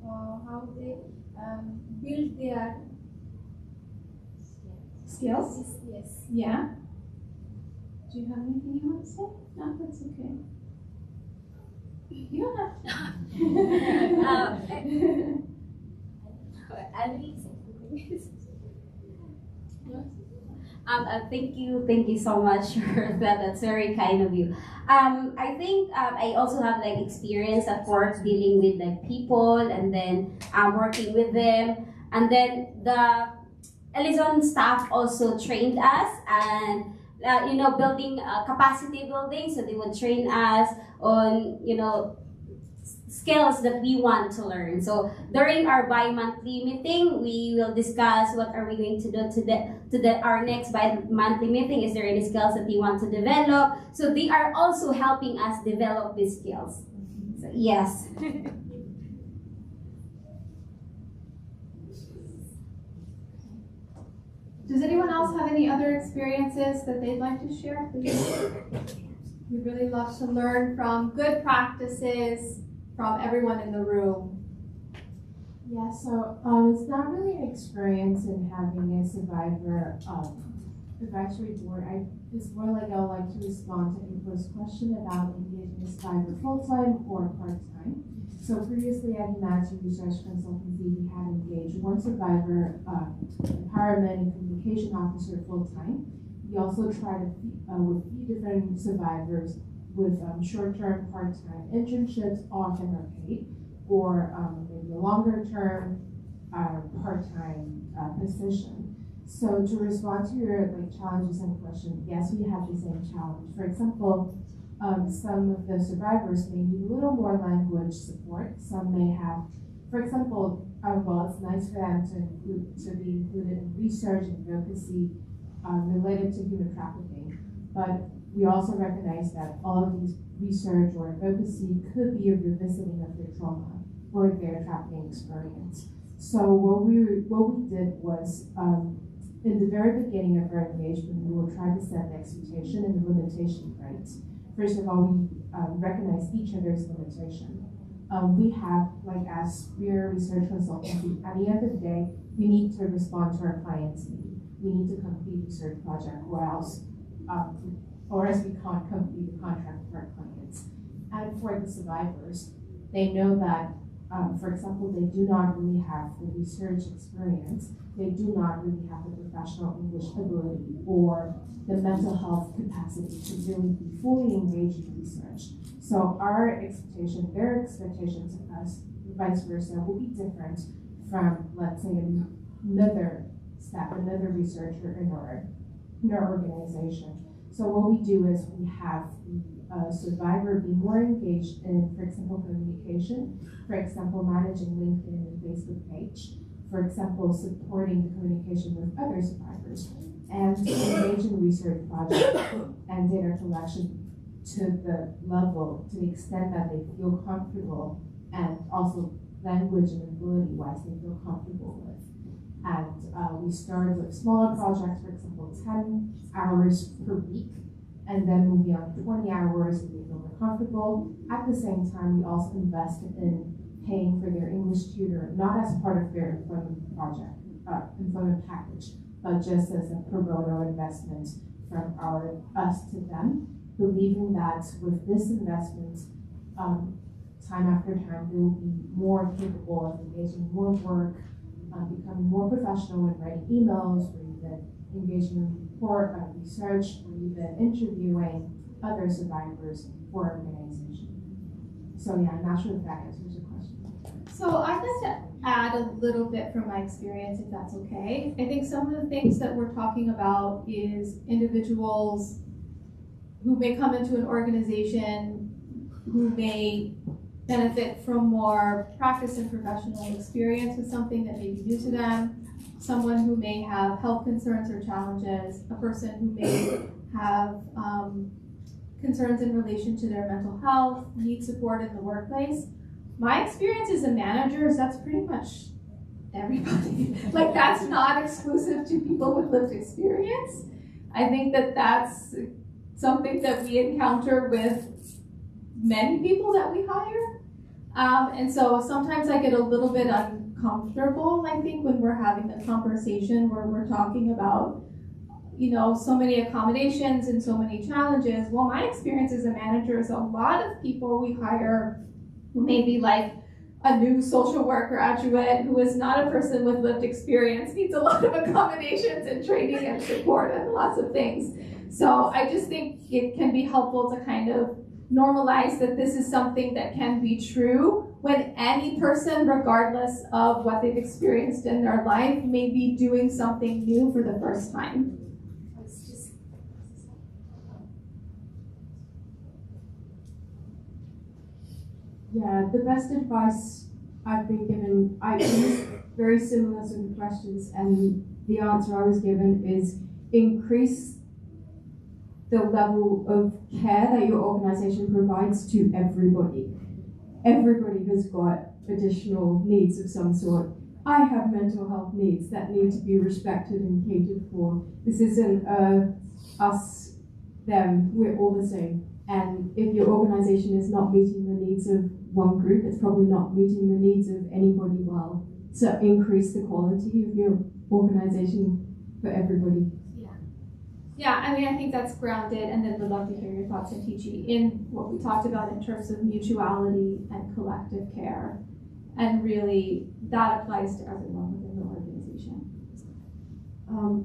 how they build their Skills? yes. Yeah. Do you have anything you want to say? No, that's okay. You don't have to. Thank you so much for that. That's very kind of you. I think I also have like experience at work dealing with like people and then working with them, and then the Eleison staff also trained us and building capacity building. So they would train us on skills that we want to learn. So during our bi-monthly meeting, we will discuss what are we going to do our next bi-monthly meeting. Is there any skills that you want to develop? So they are also helping us develop these skills. So, yes. Does anyone else have any other experiences that they'd like to share, please? We'd really love to learn from good practices from everyone in the room. Yeah, so it's not really an experience in having a survivor advisory board. It's more like I would like to respond to April's question about engaging a survivor full-time or part-time. So previously at Humanity Research Consultancy, we had engaged one survivor, empowerment and communication officer full-time. We also tried with a few different survivors with short-term, part-time internships, often are paid, or maybe a longer-term, part-time position. So to respond to your challenges and questions, yes, we have the same challenge. For example, some of the survivors may need a little more language support. Some may have, for example, well, it's nice for them to be included in research and advocacy related to human trafficking. But we also recognize that all of these research or advocacy could be a revisiting of their trauma or their trafficking experience. So what we did was, in the very beginning of our engagement, we will try to set the expectation and the limitation right. First of all, we recognize each other's limitation. We have, as we're a research consultancy, at the end of the day, we need to respond to our clients' need. We need to complete research project, or else we can't complete the contract for our clients. And for the survivors, they know that, for example, they do not really have the research experience. They do not really have the professional English ability or the mental health capacity to really be fully engaged in research. So our expectation, their expectations of us, vice versa, will be different from, let's say, another staff, another researcher in our organization. So what we do is we have the survivor be more engaged in, for example, communication, for example, managing LinkedIn and Facebook page, for example, supporting the communication with other survivors, and engage in research projects and data collection to the level, to the extent that they feel comfortable, and also language and ability-wise they feel comfortable with. And we started with smaller projects, for example, 10 hours per week, and then moving on 20 hours if they feel more comfortable. At the same time, we also invested in paying for their English tutor, not as part of their employment package, but just as a pro bono investment from us to them, believing that with this investment, time after time, they will be more capable of engaging more work, becoming more professional in writing emails, or even engaging in research, or even interviewing other survivors for organization. So yeah, I'm not sure if that answers your question. So I'd like to add a little bit from my experience, if that's okay. I think some of the things that we're talking about is individuals who may come into an organization who may benefit from more practice and professional experience with something that may be new to them, someone who may have health concerns or challenges, a person who may have concerns in relation to their mental health, need support in the workplace. My experience as a manager is that's pretty much everybody. That's not exclusive to people with lived experience. I think that's something that we encounter with many people that we hire. And so sometimes I get a little bit uncomfortable, I think, when we're having a conversation where we're talking about, you know, so many accommodations and so many challenges. Well, my experience as a manager is a lot of people we hire, maybe like a new social work graduate who is not a person with lived experience, needs a lot of accommodations and training and support and lots of things. So I just think it can be helpful to kind of normalize that this is something that can be true when any person, regardless of what they've experienced in their life, may be doing something new for the first time. Yeah, the best advice I've been given, I used very similar sort of questions, and the answer I was given is increase the level of care that your organization provides to everybody. Everybody has got additional needs of some sort. I have mental health needs that need to be respected and catered for. This isn't us, them, we're all the same. And if your organization is not meeting the needs of one group, it's probably not meeting the needs of anybody well. So increase the quality of your organization for everybody. Yeah, I mean, I think that's grounded, and then we'd love to hear your thoughts, Antichi, in what we talked about in terms of mutuality and collective care. And really, that applies to everyone within the organization.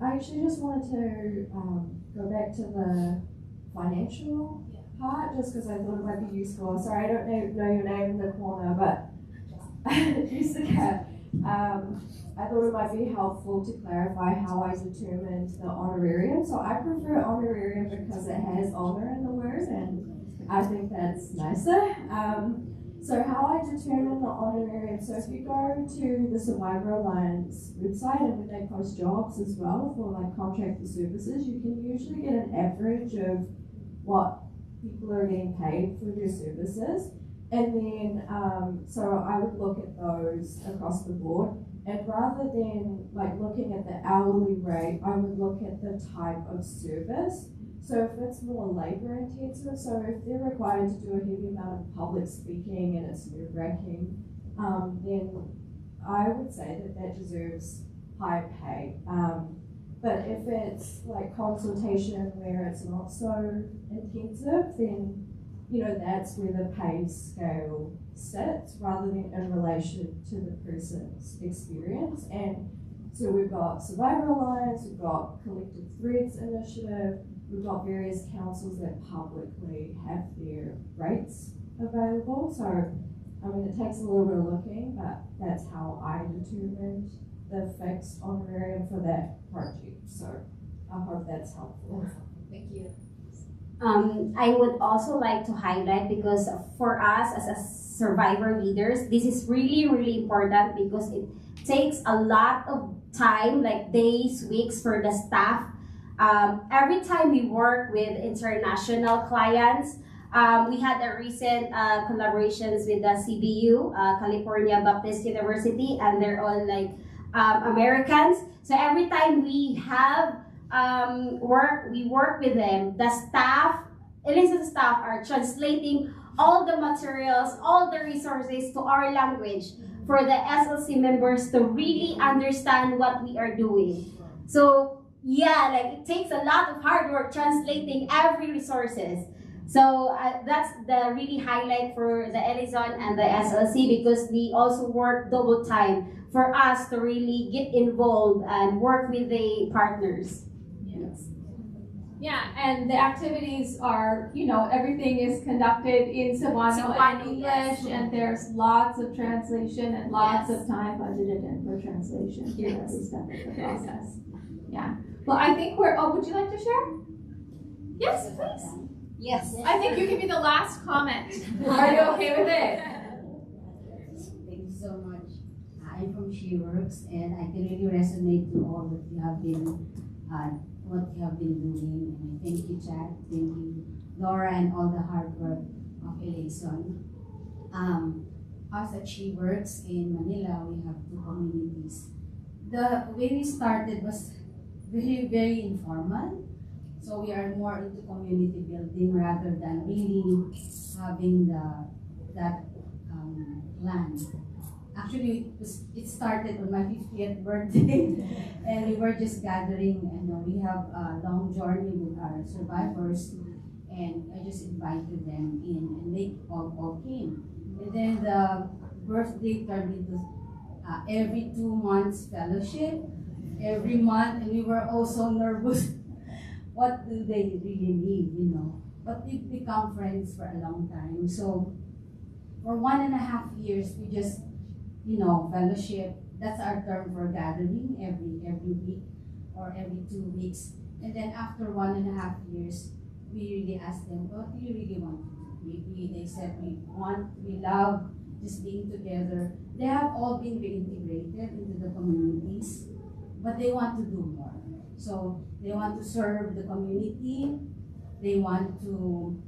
I actually just wanted to go back to the financial part, just because I thought it might be useful. Sorry, I don't know your name in the corner, but use the cat. I thought it might be helpful to clarify how I determined the honorarium. So I prefer honorarium because it has honor in the word, and I think that's nicer. So how I determine the honorarium, so if you go to the Survivor Alliance website, and when they post jobs as well for like contractor services, you can usually get an average of what people are getting paid for their services. And then, so I would look at those across the board. And rather than like looking at the hourly rate, I would look at the type of service. So if it's more labor intensive, so if they're required to do a heavy amount of public speaking and it's nerve-wracking, then I would say that that deserves higher pay. But if it's like consultation where it's not so intensive, then that's where the pay scale sits rather than in relation to the person's experience. And so we've got Survivor Alliance, we've got Collective Threads Initiative, we've got various councils that publicly have their rates available. So, I mean, it takes a little bit of looking, but that's how I determined the fixed honorarium for that project. So I hope that's helpful. Thank you. I would also like to highlight, because for us as a survivor leaders, this is really, really important because it takes a lot of time, like days, weeks for the staff. Every time we work with international clients, we had a recent collaborations with the CBU, California Baptist University, and they're all like Americans. So every time we have we work with them, the staff, Eleison staff are translating all the materials, all the resources to our language for the SLC members to really understand what we are doing. So yeah, like it takes a lot of hard work translating every resources. So that's the really highlight for the Eleison and the SLC, because we also work double time for us to really get involved and work with the partners. Yeah, and the activities are, everything is conducted in Cebuano and English, and there's lots of translation and lots of time budgeted in for translation for every step of the process. Yeah. Well, I think would you like to share? Yes, please. Yes. I think you can be the last comment. Are you okay with it? Thank you so much. I'm from She Works, and I can really resonate to all that you have been doing. And I thank you, Chad. Thank you, Laura, and all the hard work of Eleison. Us at She Works in Manila, we have 2 communities. The way we started was very, very informal. So we are more into community building rather than really having that plan. Actually, it started on my 50th birthday, and we were just gathering, and we have a long journey with our survivors, and I just invited them in, and they all came. And then the birthday turned into every 2 months fellowship, every month, and we were also nervous. What do they really need, But we've become friends for a long time. So for 1.5 years, we just, fellowship. That's our term for gathering every week or every 2 weeks. And then after 1.5 years, we really asked them, what do you really want to do? They said, we love just being together. They have all been reintegrated into the communities, but they want to do more. So they want to serve the community. They want to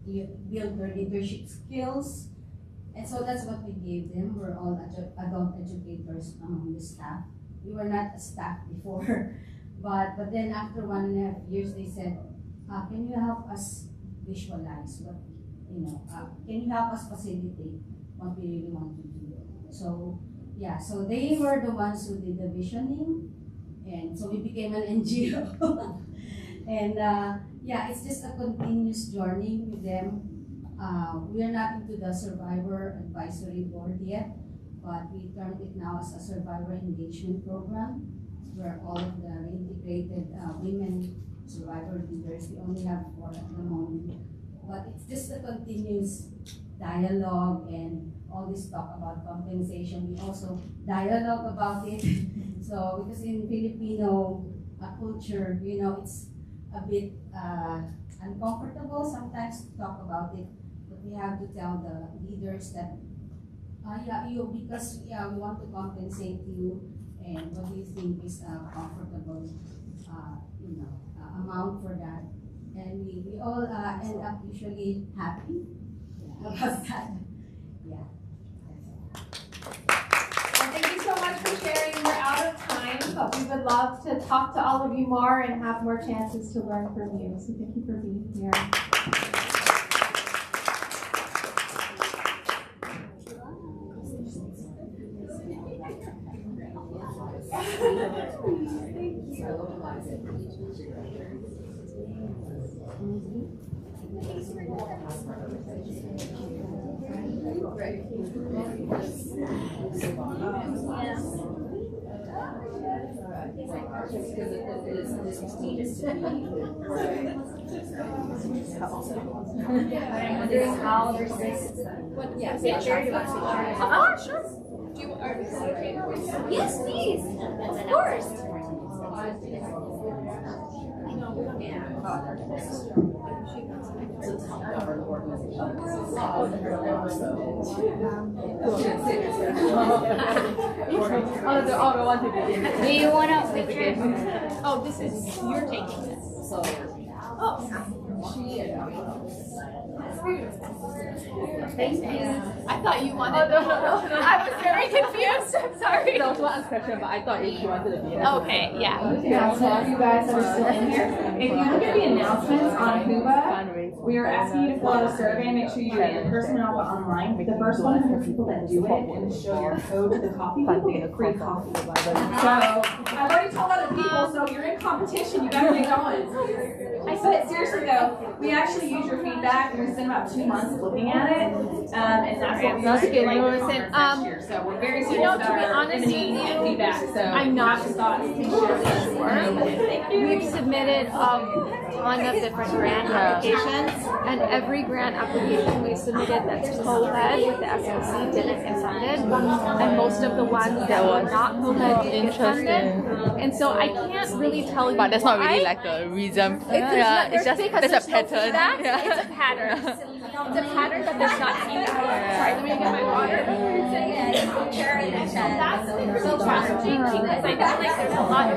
build their leadership skills. And so that's what we gave them. We're all adult educators among the staff. We were not a staff before, but then after 1.5 years, they said, can you help us visualize what, can you help us facilitate what we really want to do? So, yeah, so they were the ones who did the visioning, and so we became an NGO. And yeah, it's just a continuous journey with them. We are not into the Survivor Advisory Board yet, but we termed it now as a Survivor Engagement Program, where all of the reintegrated women survivor leaders, we only have 4 at the moment. But it's just a continuous dialogue and all this talk about compensation. We also dialogue about it. So, because in Filipino culture, it's a bit uncomfortable sometimes to talk about it. But we have to tell the leaders that, because we want to compensate you, and what do you think is a comfortable, amount for that? And we all end up usually happy about that. Yeah. Well, thank you so much for sharing. We're out of time, but we would love to talk to all of you more and have more chances to learn from you. So thank you for being here. Oh, sure. Do you want Yes, please. Of course. Do you want a picture? Oh, this is, you're taking this. Thank you. I thought you wanted no. I was very confused. I'm sorry. That was one question, but I thought if she wanted to be. Okay, yeah. Yeah, so for you guys that are still in here, if you look at the announcements on Cuba, we are asking you to fill out a survey. Make sure you do it in person and also online. The first one is for people that do it and show your code to the coffee people get a free coffee. So I've already told other people, so you're in competition, you gotta get going. I said seriously though, we actually use your feedback and we spend about 2 months looking at it. And that's what we Listen, year. So we're very serious about to be our honest with imaging you, feedback. So I'm not thoughts to share this work. We've submitted a ton of different grant applications, and every grant application we submitted that's co-led with the SLC didn't get funded, and most of the ones that were not co-led did get funded. And so I can't really tell you. But that's not really why. like a reason. It's just because there's a no pattern. feedback. Yeah. It's a pattern. It's a pattern, but there's not feedback. Sorry, let me get my water. That's so challenging because I feel like there's a lot of